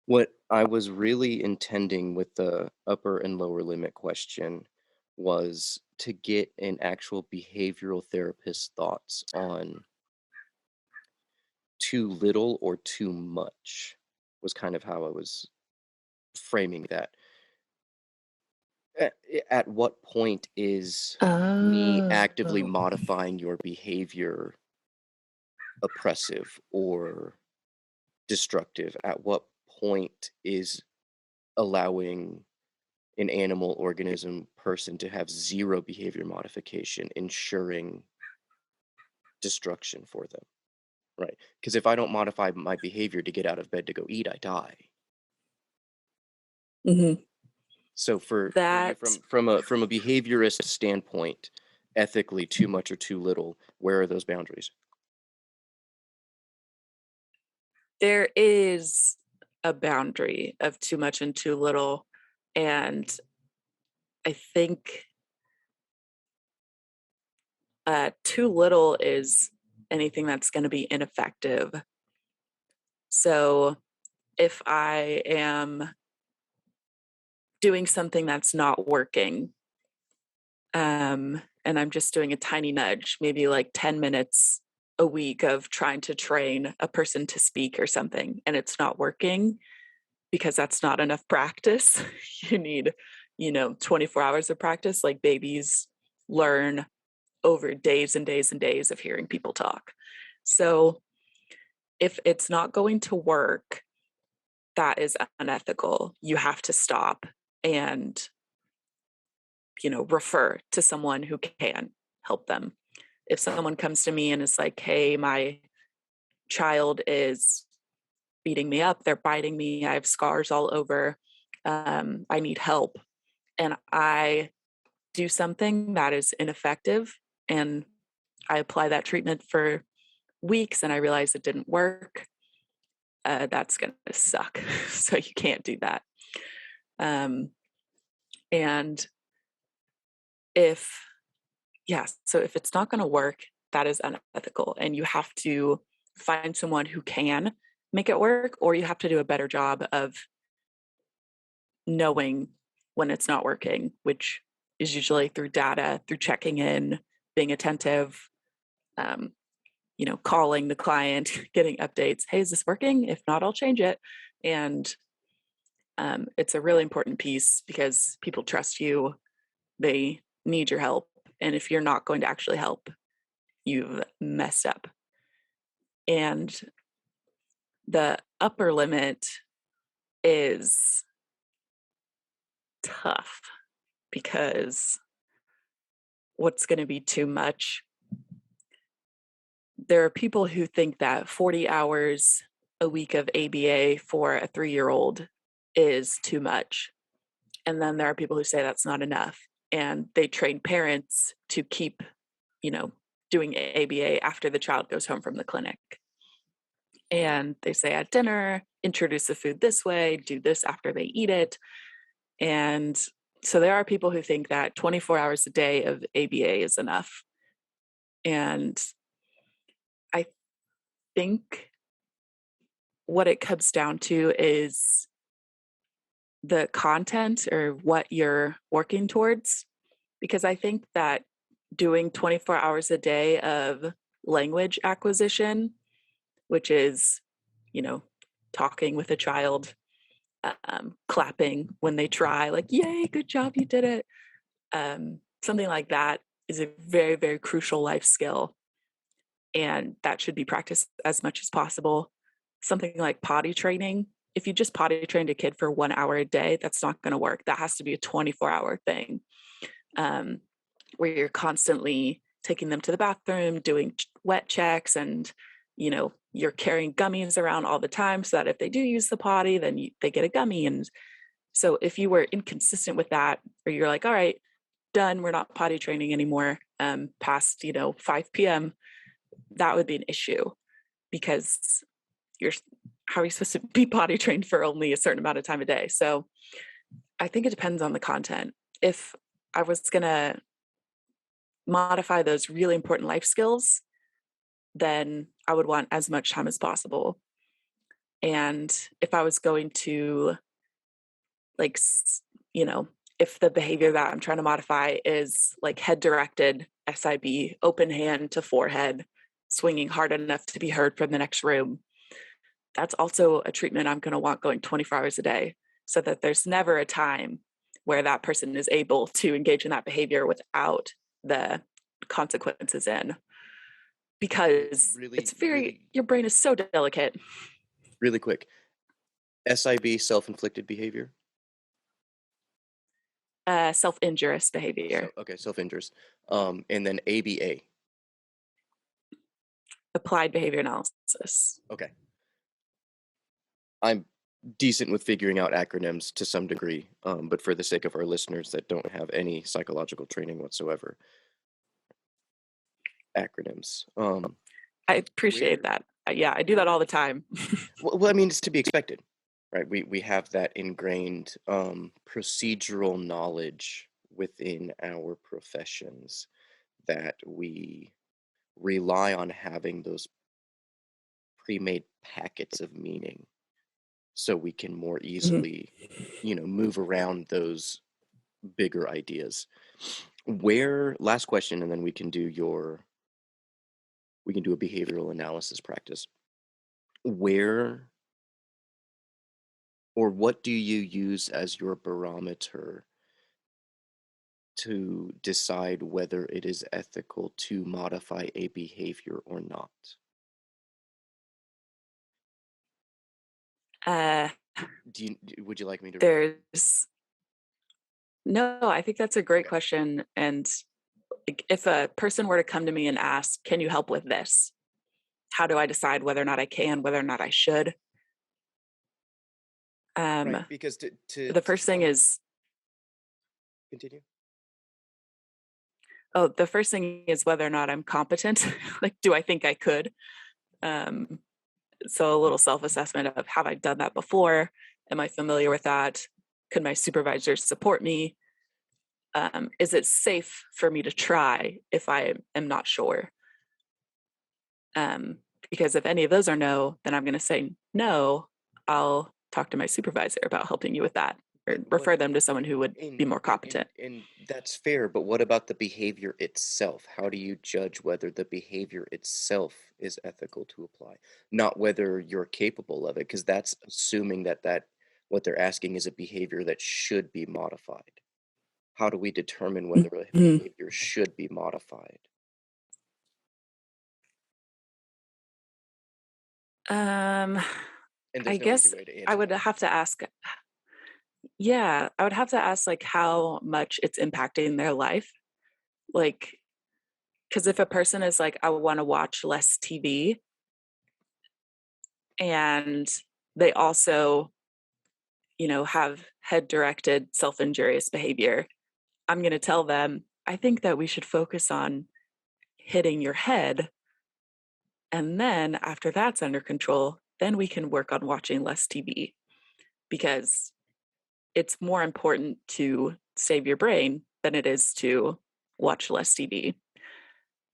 What I was really intending with the upper and lower limit question was to get an actual behavioral therapist's thoughts on too little or too much, was kind of how I was framing that. At what point is me actively modifying your behavior oppressive or destructive? At what point is allowing an animal, organism, person to have zero behavior modification ensuring destruction for them, right? Because if I don't modify my behavior to get out of bed to go eat, I die. Mm-hmm. So for That you, from a behaviorist standpoint, ethically, too much or too little, where are those boundaries? there is a boundary of too much and too little. And I think too little is anything that's going to be ineffective. So if I am doing something that's not working, and I'm just doing a tiny nudge, maybe like 10 minutes a week of trying to train a person to speak or something, and it's not working because that's not enough practice. You need, 24 hours of practice. Like babies learn over days and days and days of hearing people talk. So if it's not going to work, that is unethical. You have to stop and, refer to someone who can help them. If someone comes to me and is like, hey, my child is beating me up, they're biting me, I have scars all over, I need help, and I do something that is ineffective, and I apply that treatment for weeks and I realize it didn't work, that's going to suck. So you can't do that. And so if it's not going to work, that is unethical, and you have to find someone who can make it work, or you have to do a better job of knowing when it's not working, which is usually through data, through checking in, being attentive, calling the client, getting updates. Hey, is this working? If not, I'll change it. And it's a really important piece because people trust you. They need your help. And if you're not going to actually help, you've messed up. And the upper limit is tough because what's going to be too much? There are people who think that 40 hours a week of ABA for a 3-year-old is too much. And then there are people who say that's not enough. And they train parents to keep, doing ABA after the child goes home from the clinic. And they say at dinner, introduce the food this way, do this after they eat it. And so there are people who think that 24 hours a day of ABA is enough. And I think what it comes down to is the content or what you're working towards. Because I think that doing 24 hours a day of language acquisition, which is, talking with a child, clapping when they try, like, yay, good job, you did it. Something like that is a very, very crucial life skill. And that should be practiced as much as possible. Something like potty training. If you just potty trained a kid for 1 hour a day, that's not going to work. That has to be a 24-hour thing, where you're constantly taking them to the bathroom, doing wet checks, and you're carrying gummies around all the time so that if they do use the potty, then they get a gummy. And so if you were inconsistent with that, or you're like, all right, done, we're not potty training anymore past 5 p.m., that would be an issue, because how are you supposed to be potty trained for only a certain amount of time a day? So I think it depends on the content. If I was going to modify those really important life skills, then I would want as much time as possible. And if I was going to, if the behavior that I'm trying to modify is like head directed SIB, open hand to forehead, swinging hard enough to be heard from the next room, that's also a treatment I'm going to want going 24 hours a day, so that there's never a time where that person is able to engage in that behavior without the consequences in. Because your brain is so delicate. Really quick. SIB, self-inflicted behavior? Self-injurious behavior. Self-injurious. And then ABA? Applied behavior analysis. Okay. I'm decent with figuring out acronyms to some degree, but for the sake of our listeners that don't have any psychological training whatsoever, acronyms. I appreciate that. Yeah, I do that all the time. Well, I mean, it's to be expected, right? We have that ingrained procedural knowledge within our professions that we rely on having those pre-made packets of meaning, so we can more easily, move around those bigger ideas. Last question, and then we can do a behavioral analysis practice. Where or what do you use as your barometer to decide whether it is ethical to modify a behavior or not? Would you like me to? No, I think that's a great question. And if a person were to come to me and ask, can you help with this? How do I decide whether or not I can, whether or not I should? Right, because the first thing is, continue. Oh, the first thing is whether or not I'm competent. Like, do I think I could? So a little self-assessment of, have I done that before? Am I familiar with that? Could my supervisors support me? Is it safe for me to try if I am not sure? Because if any of those are no, then I'm going to say no. I'll talk to my supervisor about helping you with that, or refer them to someone who would be more competent. And that's fair, but what about the behavior itself? How do you judge whether the behavior itself is ethical to apply? Not whether you're capable of it, because that's assuming that what they're asking is a behavior that should be modified. How do we determine whether a behavior should be modified? I guess I would have to ask. Yeah, I would have to ask like how much it's impacting their life. Like, because if a person is like, I want to watch less TV, and they also, have head-directed self-injurious behavior, I'm going to tell them, I think that we should focus on hitting your head. And then after that's under control, then we can work on watching less TV, because it's more important to save your brain than it is to watch less TV.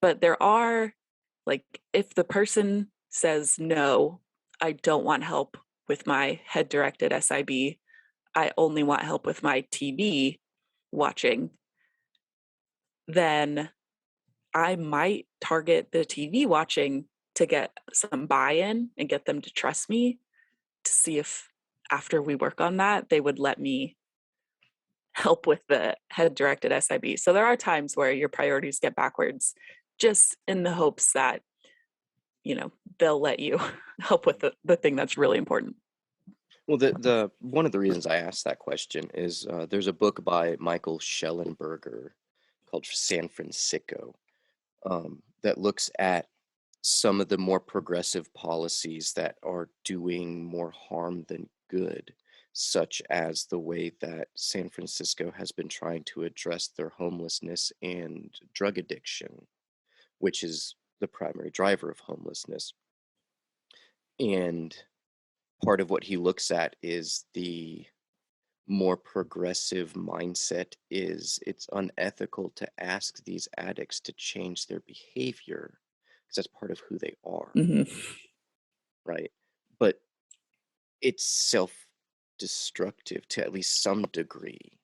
But there are, like, if the person says, no, I don't want help with my head-directed SIB, I only want help with my TV watching, then I might target the TV watching to get some buy-in and get them to trust me, to see if after we work on that, they would let me help with the head-directed SIB. So there are times where your priorities get backwards, just in the hopes that, they'll let you help with the thing that's really important. Well, the one of the reasons I asked that question is there's a book by Michael Schellenberger called San Francisco. that looks at some of the more progressive policies that are doing more harm than good, such as the way that San Francisco has been trying to address their homelessness and drug addiction, which is the primary driver of homelessness. And part of what he looks at is the more progressive mindset is it's unethical to ask these addicts to change their behavior because that's part of who they are, right? But it's self-destructive to at least some degree.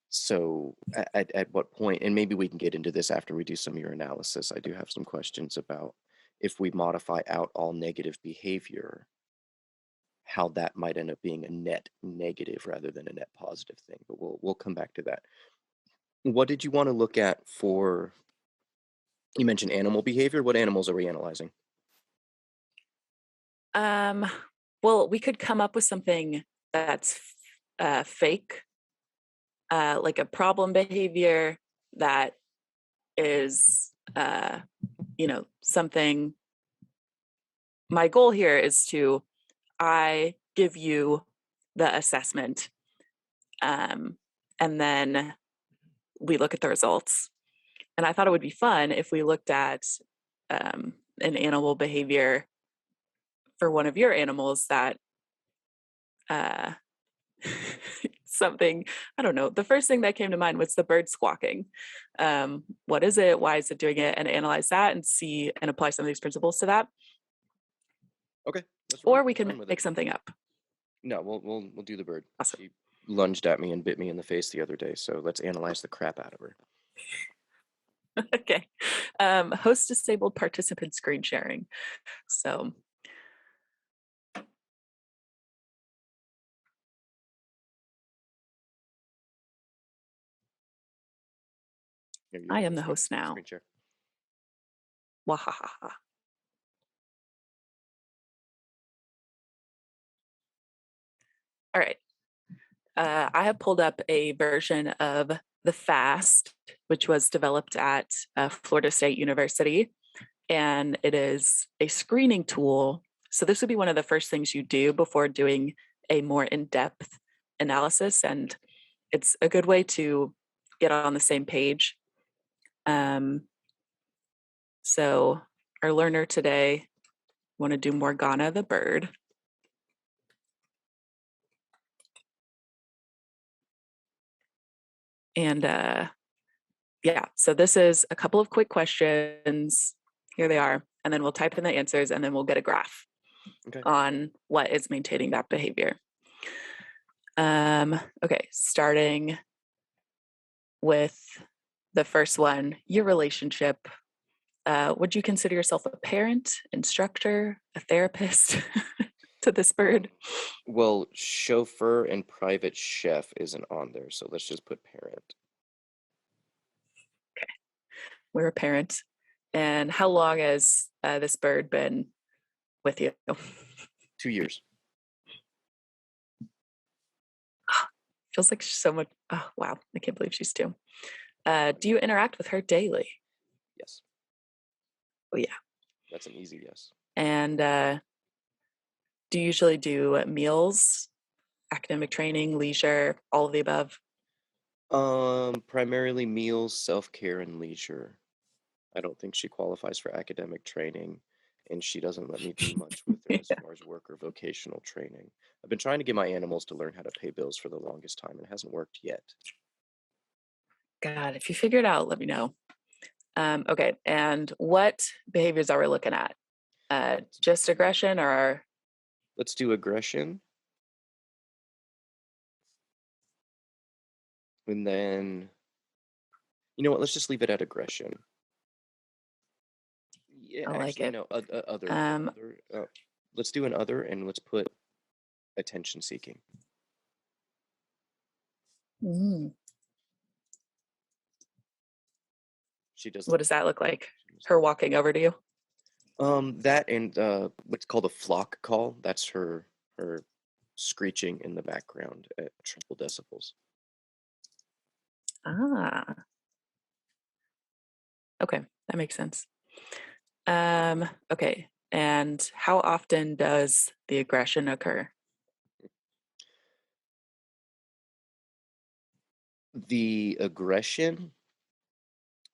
So at what point, and maybe we can get into this after we do some of your analysis, I do have some questions about if we modify out all negative behavior, how that might end up being a net negative rather than a net positive thing. But we'll come back to that. What did you want to look at for, you mentioned animal behavior. What animals are we analyzing? Well, we could come up with something that's fake, like a problem behavior that is, something. My goal here is I give you the assessment, and then we look at the results. And I thought it would be fun if we looked at an animal behavior for one of your animals that something, I don't know, the first thing that came to mind was the bird squawking. What is it? Why is it doing it? And analyze that and see and apply some of these principles to that. Okay. Or we can make something up. No, we'll do the bird. Awesome. She lunged at me and bit me in the face the other day, so let's analyze the crap out of her. Okay. Host disabled participant screen sharing. So I am the host now. Screen share. Wahaha. All right. I have pulled up a version of the FAST, which was developed at Florida State University, and it is a screening tool. So this would be one of the first things you do before doing a more in-depth analysis, and it's a good way to get on the same page. So our learner today want to do Morgana the bird. And yeah, so this is a couple of quick questions. Here they are. And then we'll type in the answers and then we'll get a graph on what is maintaining that behavior. Okay, starting with the first one, your relationship. Would you consider yourself a parent, instructor, a therapist to this bird? Well, chauffeur and private chef isn't on there, so let's just put parent. Okay, we're a parent. And how long has this bird been with you? 2 years. Feels like so much. Oh, wow. I can't believe she's 2. Do you interact with her daily? Yes. Oh, yeah. That's an easy yes. And do you usually do meals, academic training, leisure, all of the above? Primarily meals, self-care, and leisure. I don't think she qualifies for academic training, and she doesn't let me do much with her as far as work or vocational training. I've been trying to get my animals to learn how to pay bills for the longest time, and it hasn't worked yet. God, if you figure it out, let me know. Okay, and what behaviors are we looking at? Just aggression or? Let's do aggression. And then, you know what, let's just leave it at aggression. Yeah, I like actually, it. no, other. Let's do an other, and let's put attention seeking. She does. What does that look like? Her walking over to you? That and what's called a flock call. That's her screeching in the background at triple decibels. Ah. Okay. That makes sense. Okay. And how often does the aggression occur? The aggression,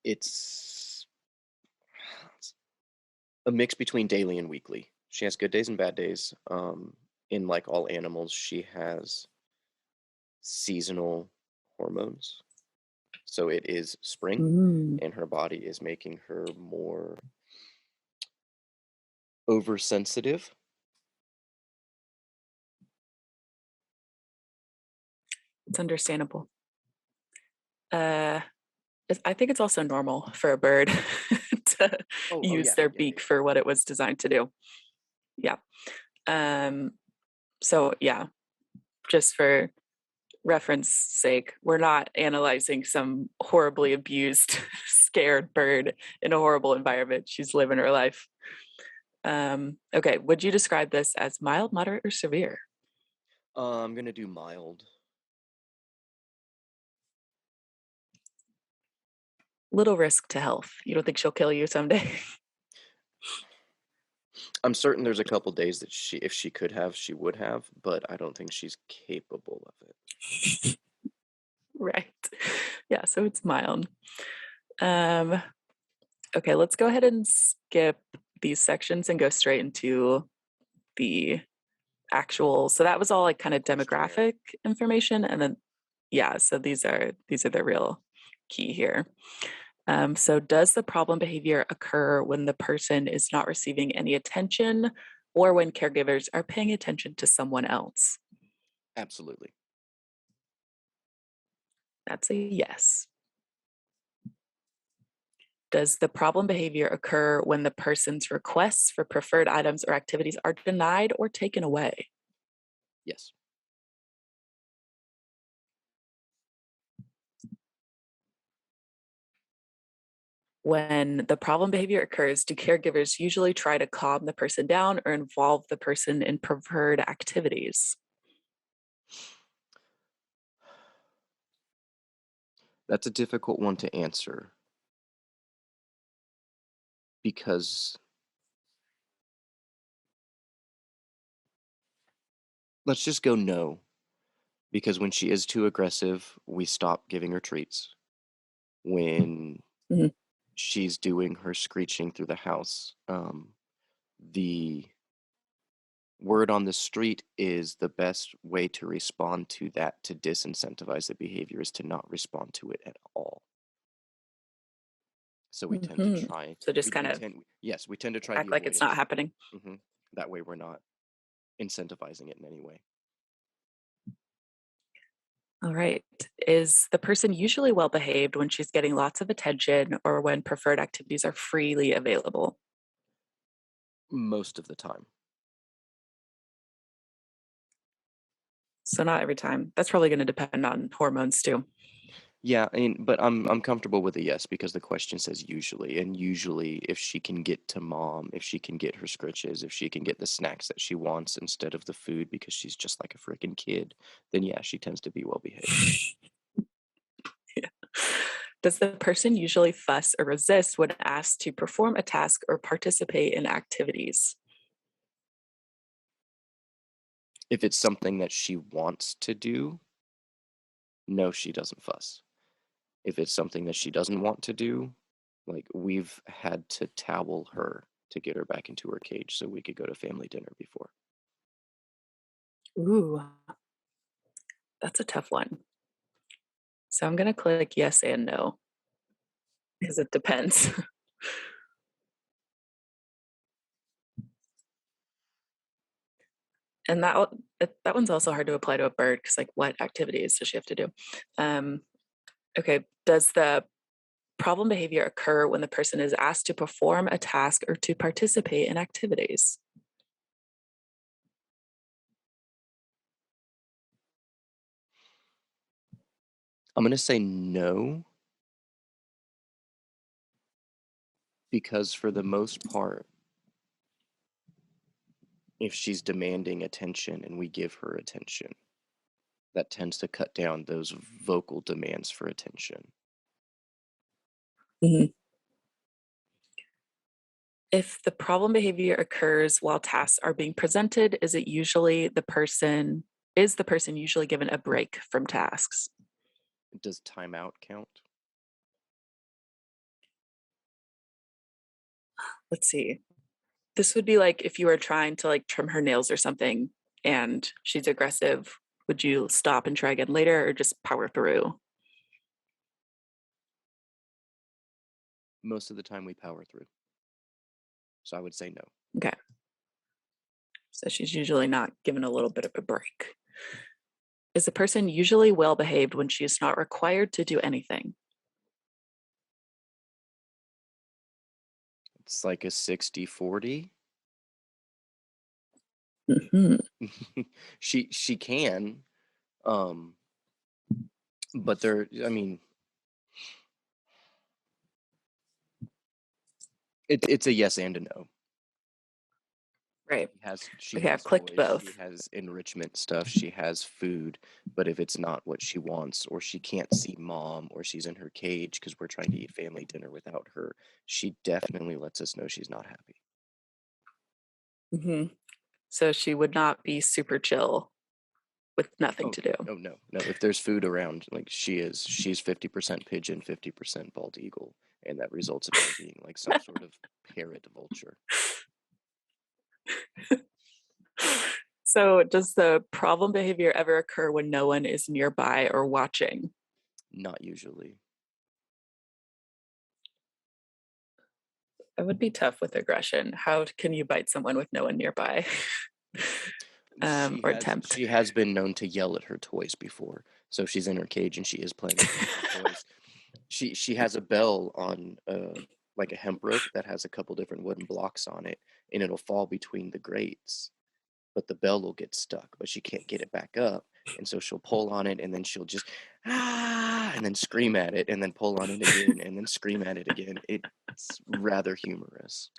it's a mix between daily and weekly. She has good days and bad days. In like all animals, she has seasonal hormones. So it is spring, Mm. and her body is making her more oversensitive. It's understandable. I think it's also normal for a bird to use their beak for what it was designed to do. Yeah. So yeah, just for reference sake, we're not analyzing some horribly abused, scared bird in a horrible environment. She's living her life. Okay, would you describe this as mild, moderate, or severe? I'm gonna do mild. Little risk to health. You don't think she'll kill you someday? I'm certain there's a couple days that if she could have, she would have, but I don't think she's capable of it. Right. Yeah, so it's mild. Okay, let's go ahead and skip these sections and go straight into the actual. So that was all like kind of demographic information, and then yeah, so these are the real key here. So does the problem behavior occur when the person is not receiving any attention or when caregivers are paying attention to someone else? Absolutely. That's a yes. Does the problem behavior occur when the person's requests for preferred items or activities are denied or taken away? Yes. When the problem behavior occurs, do caregivers usually try to calm the person down or involve the person in preferred activities? That's a difficult one to answer because let's just go no. Because when she is too aggressive, we stop giving her treats. When Mhm. she's doing her screeching through the house, the word on the street is the best way to respond to that, to disincentivize the behavior, is to not respond to it at all. So we tend to try. So just kind of Yes, we tend to try act the like it's not avoidance. happening. That way we're not incentivizing it in any way. All right. Is the person usually well behaved when she's getting lots of attention or when preferred activities are freely available? Most of the time. So not every time. That's probably going to depend on hormones too. Yeah, but I'm comfortable with a yes because the question says usually, and usually if she can get to mom, if she can get her scritches, if she can get the snacks that she wants instead of the food because she's just like a freaking kid, then yeah, she tends to be well behaved. Yeah. Does the person usually fuss or resist when asked to perform a task or participate in activities? If it's something that she wants to do, no, she doesn't fuss. If it's something that she doesn't want to do, like we've had to towel her to get her back into her cage so we could go to family dinner before. Ooh, that's a tough one. So I'm going to click yes and no because it depends. And that one's also hard to apply to a bird because like what activities does she have to do? Okay, does the problem behavior occur when the person is asked to perform a task or to participate in activities? I'm going to say no because for the most part, if she's demanding attention and we give her attention, that tends to cut down those vocal demands for attention. Mhm. If the problem behavior occurs while tasks are being presented, is the person usually given a break from tasks? Does timeout count? Let's see. This would be like if you were trying to like trim her nails or something and she's aggressive, would you stop and try again later or just power through? Most of the time we power through. So I would say no. Okay. So she's usually not given a little bit of a break. Is the person usually well behaved when she is not required to do anything? It's like a 60-40. Mhm. She can, but it's a yes and a no. Right. She Okay, has I've clicked toys, both. she has enrichment stuff, she has food, but if it's not what she wants, or she can't see mom, or she's in her cage because we're trying to eat family dinner without her, she definitely lets us know she's not happy. Mhm. So she would not be super chill with nothing to do. Oh no. If there's food around, like she's 50% pigeon, 50% bald eagle, and that results in her being like some sort of parrot vulture. So does the problem behavior ever occur when no one is nearby or watching? Not usually. It would be tough with aggression. How can you bite someone with no one nearby? Or attempt? She has been known to yell at her toys before. So if she's in her cage and she is playing with her toys, she has a bell on like a hemp rope that has a couple different wooden blocks on it, and it'll fall between the grates, but the bell will get stuck, but she can't get it back up, and so she'll pull on it, and then she'll just and then scream at it, and then pull on it again, and then scream at it again. It's rather humorous.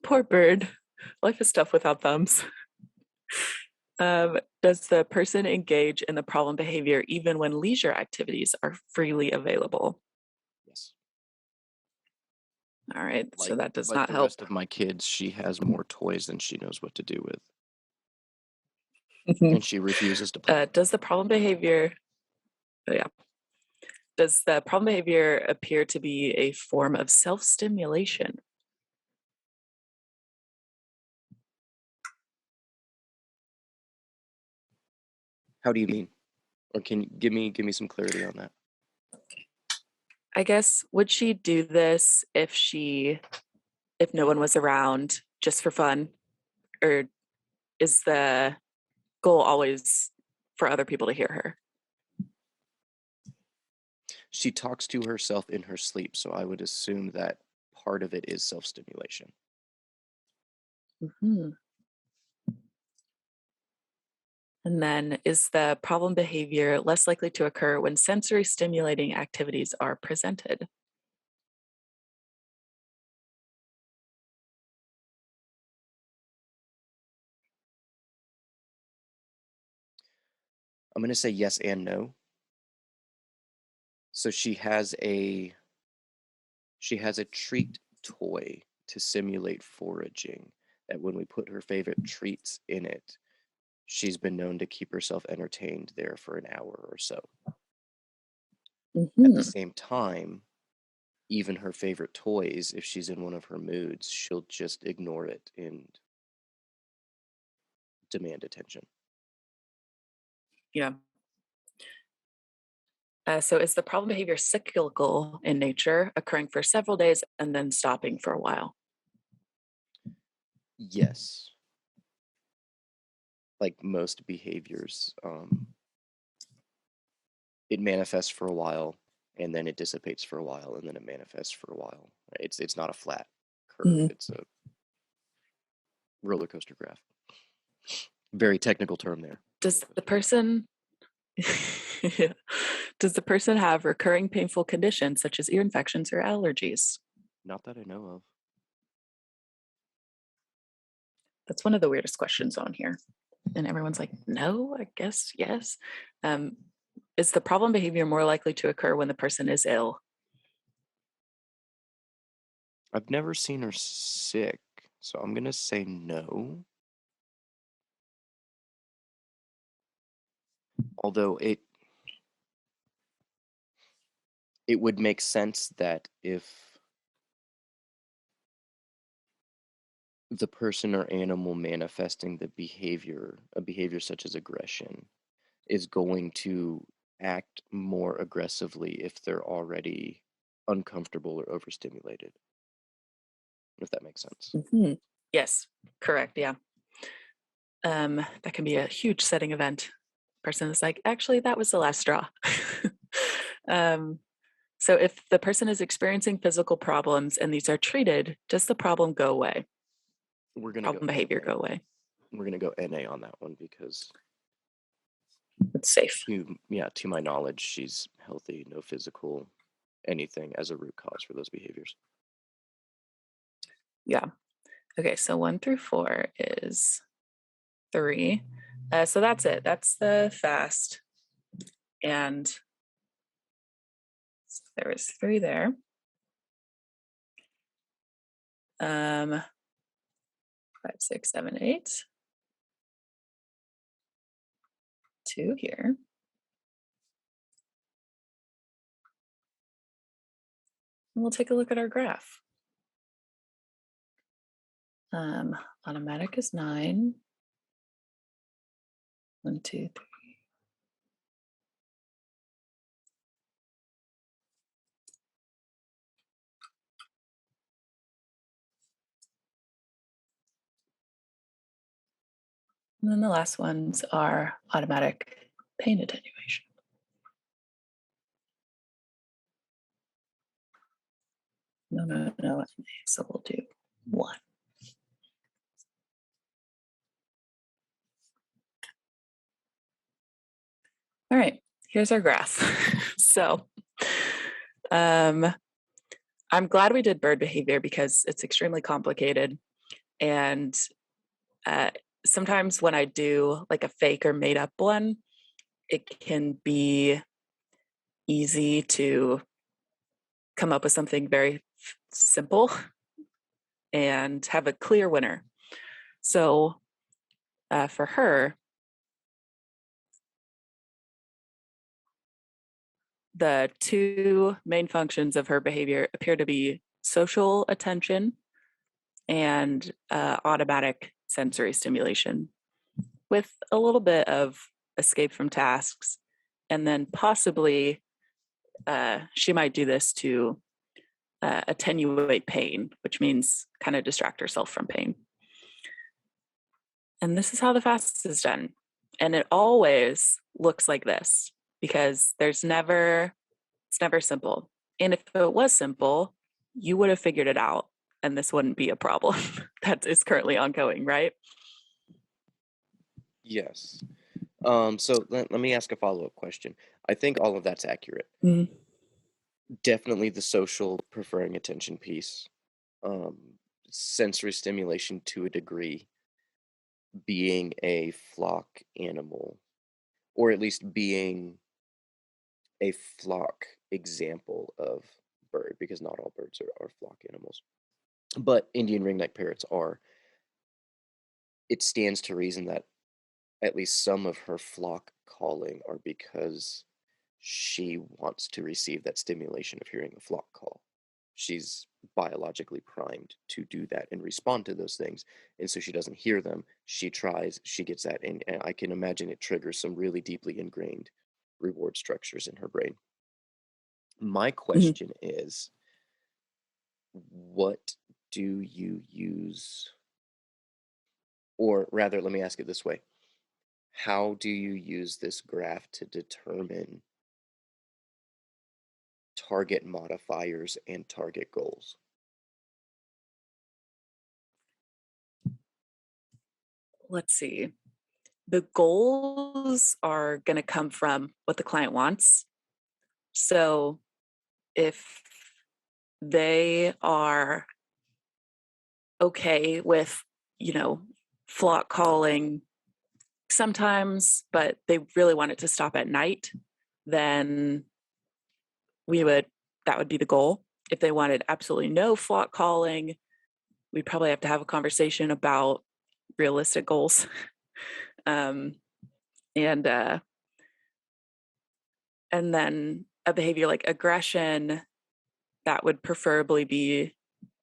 Poor bird. Life is tough without thumbs. Does the person engage in the problem behavior even when leisure activities are freely available? Yes. All right, so that does like not the help. rest of my kids, she has more toys than she knows what to do with, and she refuses to play. Does the problem behavior appear to be a form of self-stimulation? How do you mean? Or can you give me some clarity on that? I guess, would she do this if no one was around, just for fun? Or is the goal always for other people to hear her? She talks to herself in her sleep, so I would assume that part of it is self-stimulation. Mm-hmm. And then, is the problem behavior less likely to occur when sensory stimulating activities are presented? I'm going to say yes and no. So she has a treat toy to simulate foraging, that when we put her favorite treats in it, she's been known to keep herself entertained there for an hour or so. Mm-hmm. At the same time, even her favorite toys, if she's in one of her moods, she'll just ignore it and demand attention. Yeah. So is the problem behavior cyclical in nature, occurring for several days and then stopping for a while? Yes. Like most behaviors, it manifests for a while, and then it dissipates for a while, and then it manifests for a while. It's not a flat curve. Mhm. It's a roller coaster graph. Very technical term there. Does the person have recurring painful conditions such as ear infections or allergies? Not that I know of. That's one of the weirdest questions on here. And everyone's like, no, I guess yes. Is the problem behavior more likely to occur when the person is ill? I've never seen her sick, so I'm going to say no. Although it would make sense that if the person or animal manifesting the behavior, a behavior such as aggression, is going to act more aggressively if they're already uncomfortable or overstimulated. If that makes sense. Mm-hmm. Yes, correct. Yeah. That can be a huge setting event. Person is like, actually, that was the last straw. So if the person is experiencing physical problems and these are treated, does the problem go away? We're going to Problem behavior go away. We're going to go NA on that one because it's safe. To my knowledge, she's healthy, no physical anything as a root cause for those behaviors. Yeah. Okay, so 1 through 4 is 3. So that's it. That's the FAST. And so there was 3 there. 5, 6, 7, 8. 2 here. And we'll take a look at our graph. Automatic is 9. 1, 2, 3. And then the last ones are automatic pain attenuation. No. So we'll do 1. All right, here's our graph. So I'm glad we did bird behavior because it's extremely complicated. And sometimes when I do like a fake or made up one, it can be easy to come up with something very simple and have a clear winner. So for her, the 2 main functions of her behavior appear to be social attention and automatic sensory stimulation, with a little bit of escape from tasks. And then possibly she might do this to attenuate pain, which means kind of distract herself from pain. And this is how the FAST is done. And it always looks like this because it's never simple. And if it was simple, you would have figured it out and this wouldn't be a problem that is currently ongoing, right? Yes. So let me ask a follow-up question. I think all of that's accurate. Mm-hmm. Definitely the social preferring attention piece. Sensory stimulation to a degree, being a flock animal, or at least being a flock example of bird, because not all birds are flock animals. But Indian ringneck parrots are. It stands to reason that at least some of her flock calling are because she wants to receive that stimulation of hearing a flock call. She's biologically primed to do that and respond to those things. And so she doesn't hear them. She tries, she gets that. And I can imagine it triggers some really deeply ingrained reward structures in her brain. My question is, what do you use? Or rather, let me ask it this way. How do you use this graph to determine target modifiers and target goals? Let's see. The goals are going to come from what the client wants. So if they are okay with, flock calling sometimes, but they really want it to stop at night, then that would be the goal. If they wanted absolutely no flock calling, we'd probably have to have a conversation about realistic goals. And then a behavior like aggression, that would preferably be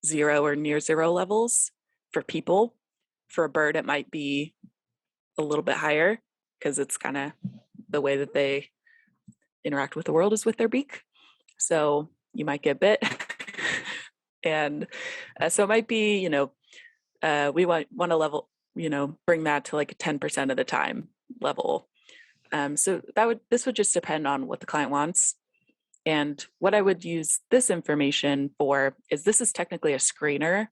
0 or near 0 levels for people. For a bird, it might be a little bit higher because it's kind of the way that they interact with the world is with their beak. So you might get bit. And so it might be, we want to level, bring that to like a 10% of the time level. So this would just depend on what the client wants. And what I would use this information for is this is technically a screener.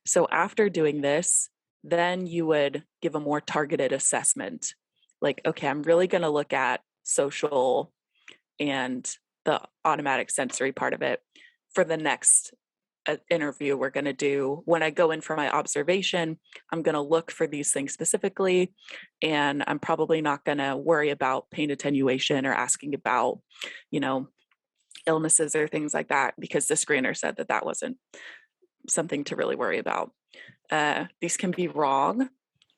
So after doing this, then you would give a more targeted assessment. Like, okay, I'm really going to look at social and the automatic sensory part of it for the next interview we're going to do. When I go in for my observation, I'm going to look for these things specifically, and I'm probably not going to worry about pain attenuation or asking about, illnesses or things like that, because the screener said that wasn't something to really worry about. These can be wrong,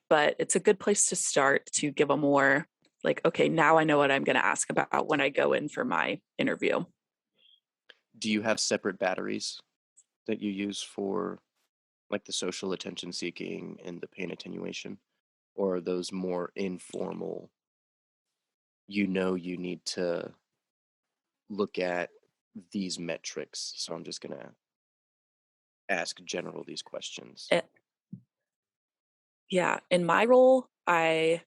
but it's a good place to start to give a more like, okay, now I know what I'm going to ask about when I go in for my interview. Do you have separate batteries that you use for like the social attention seeking and the pain attenuation? Or are those more informal? You need to look at these metrics. So I'm just going to ask these questions. Yeah. In my role, it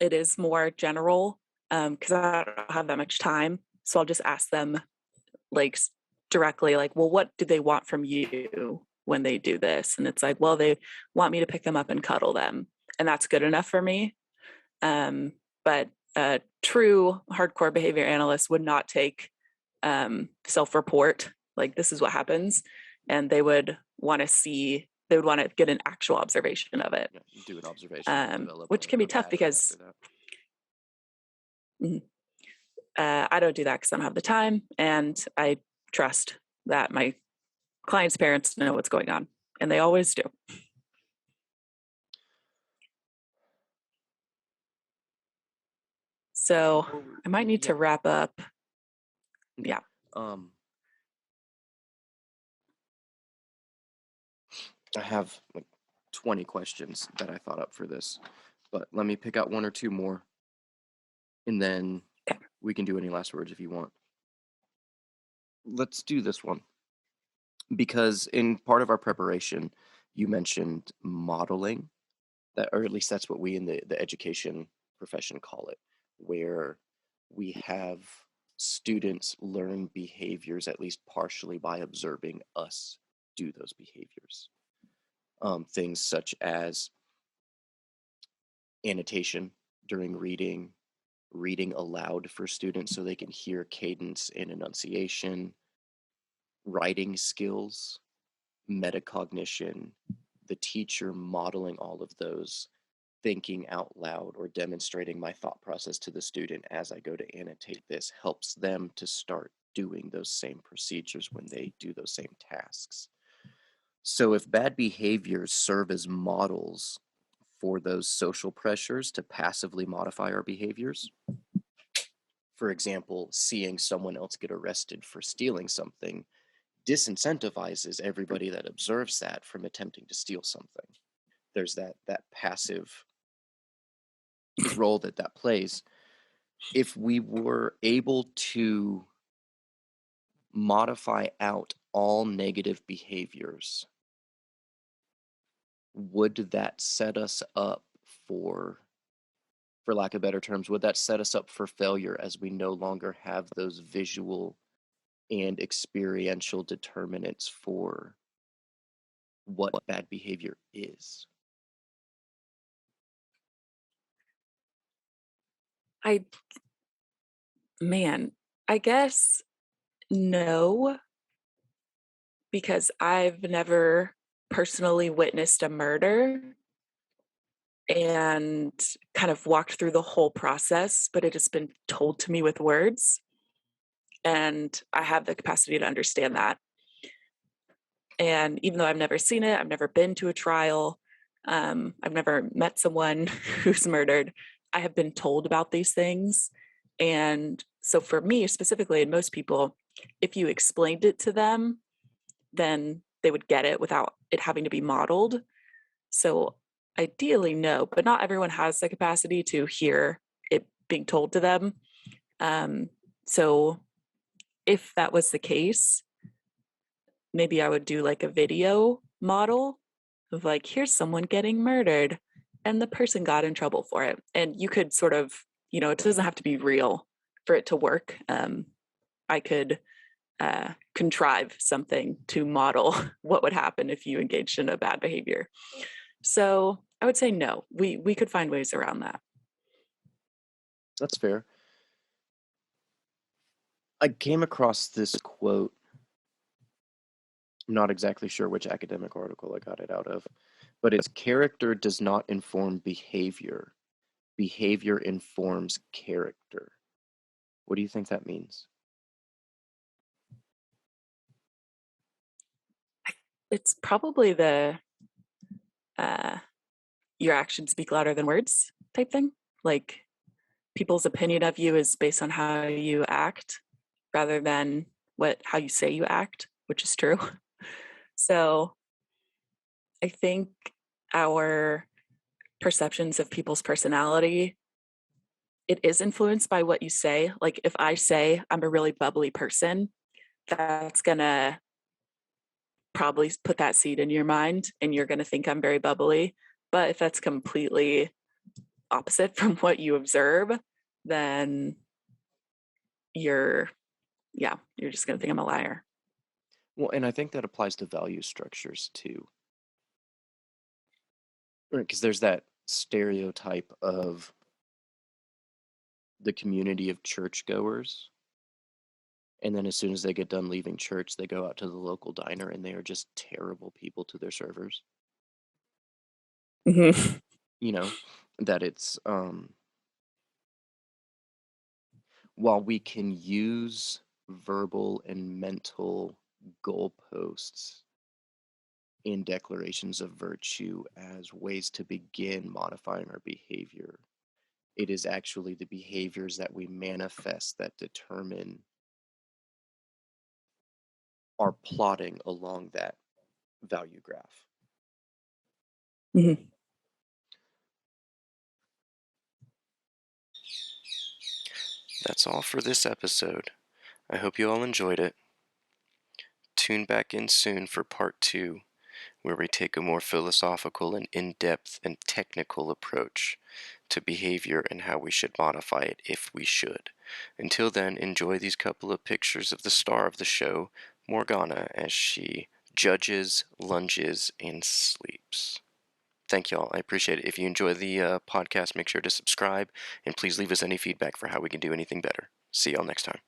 is more general because I don't have that much time. So I'll just ask them like directly, like, well, what do they want from you when they do this? And it's like, well, they want me to pick them up and cuddle them. And that's good enough for me. But a true hardcore behavior analyst would not take self-report, like this is what happens. And they would want to get an actual observation of it. Yeah, do an observation. Which can be tough because I don't do that because I don't have the time. And I trust that my clients' parents know what's going on. And they always do. So I might need to wrap up. Yeah. I have like 20 questions that I thought up for this, but let me pick out one or two more, and then we can do any last words if you want. Let's do this one, because in part of our preparation, you mentioned modeling, or at least that's what we in the education profession call it, where we have students learn behaviors at least partially by observing us do those behaviors. Things such as annotation during reading aloud for students so they can hear cadence and enunciation, writing skills, metacognition, the teacher modeling all of those, thinking out loud or demonstrating my thought process to the student as I go to annotate this helps them to start doing those same procedures when they do those same tasks. So if bad behaviors serve as models for those social pressures to passively modify our behaviors, for example, seeing someone else get arrested for stealing something disincentivizes everybody that observes that from attempting to steal something. There's that passive role that plays. If we were able to modify out all negative behaviors, would that set us up for lack of better terms, would that set us up for failure as we no longer have those visual and experiential determinants for what bad behavior is? I guess no, because I've never personally witnessed a murder and kind of walked through the whole process, but it has been told to me with words. And I have the capacity to understand that. And even though I've never seen it, I've never been to a trial, I've never met someone who's murdered, I have been told about these things. And so for me specifically, and most people, if you explained it to them, then they would get it without it having to be modeled. So ideally, no, but not everyone has the capacity to hear it being told to them. So if that was the case, maybe I would do like a video model of like, here's someone getting murdered and the person got in trouble for it. And you could sort of, it doesn't have to be real for it to work. I could contrive something to model what would happen if you engaged in a bad behavior. So I would say no, we could find ways around that. That's fair. I came across this quote. I'm not exactly sure which academic article I got it out of, but it's character does not inform behavior. Behavior informs character. What do you think that means? It's probably the your actions speak louder than words type thing. Like people's opinion of you is based on how you act rather than how you say you act, which is true. So I think our perceptions of people's personality, it is influenced by what you say. Like if I say I'm a really bubbly person, that's gonna probably put that seed in your mind and you're gonna think I'm very bubbly. But if that's completely opposite from what you observe, then you're just gonna think I'm a liar. Well, and I think that applies to value structures too. Because there's that stereotype of the community of churchgoers. And then as soon as they get done leaving church, they go out to the local diner and they are just terrible people to their servers. Mm-hmm. That it's, while we can use verbal and mental goalposts in declarations of virtue as ways to begin modifying our behavior, it is actually the behaviors that we manifest that determine our plotting along that value graph. Mm-hmm. That's all for this episode. I hope you all enjoyed it. Tune back in soon for part 2, where we take a more philosophical and in-depth and technical approach to behavior and how we should modify it if we should. Until then, enjoy these couple of pictures of the star of the show, Morgana, as she judges, lunges, and sleeps. Thank y'all. I appreciate it. If you enjoy the podcast, make sure to subscribe, and please leave us any feedback for how we can do anything better. See y'all next time.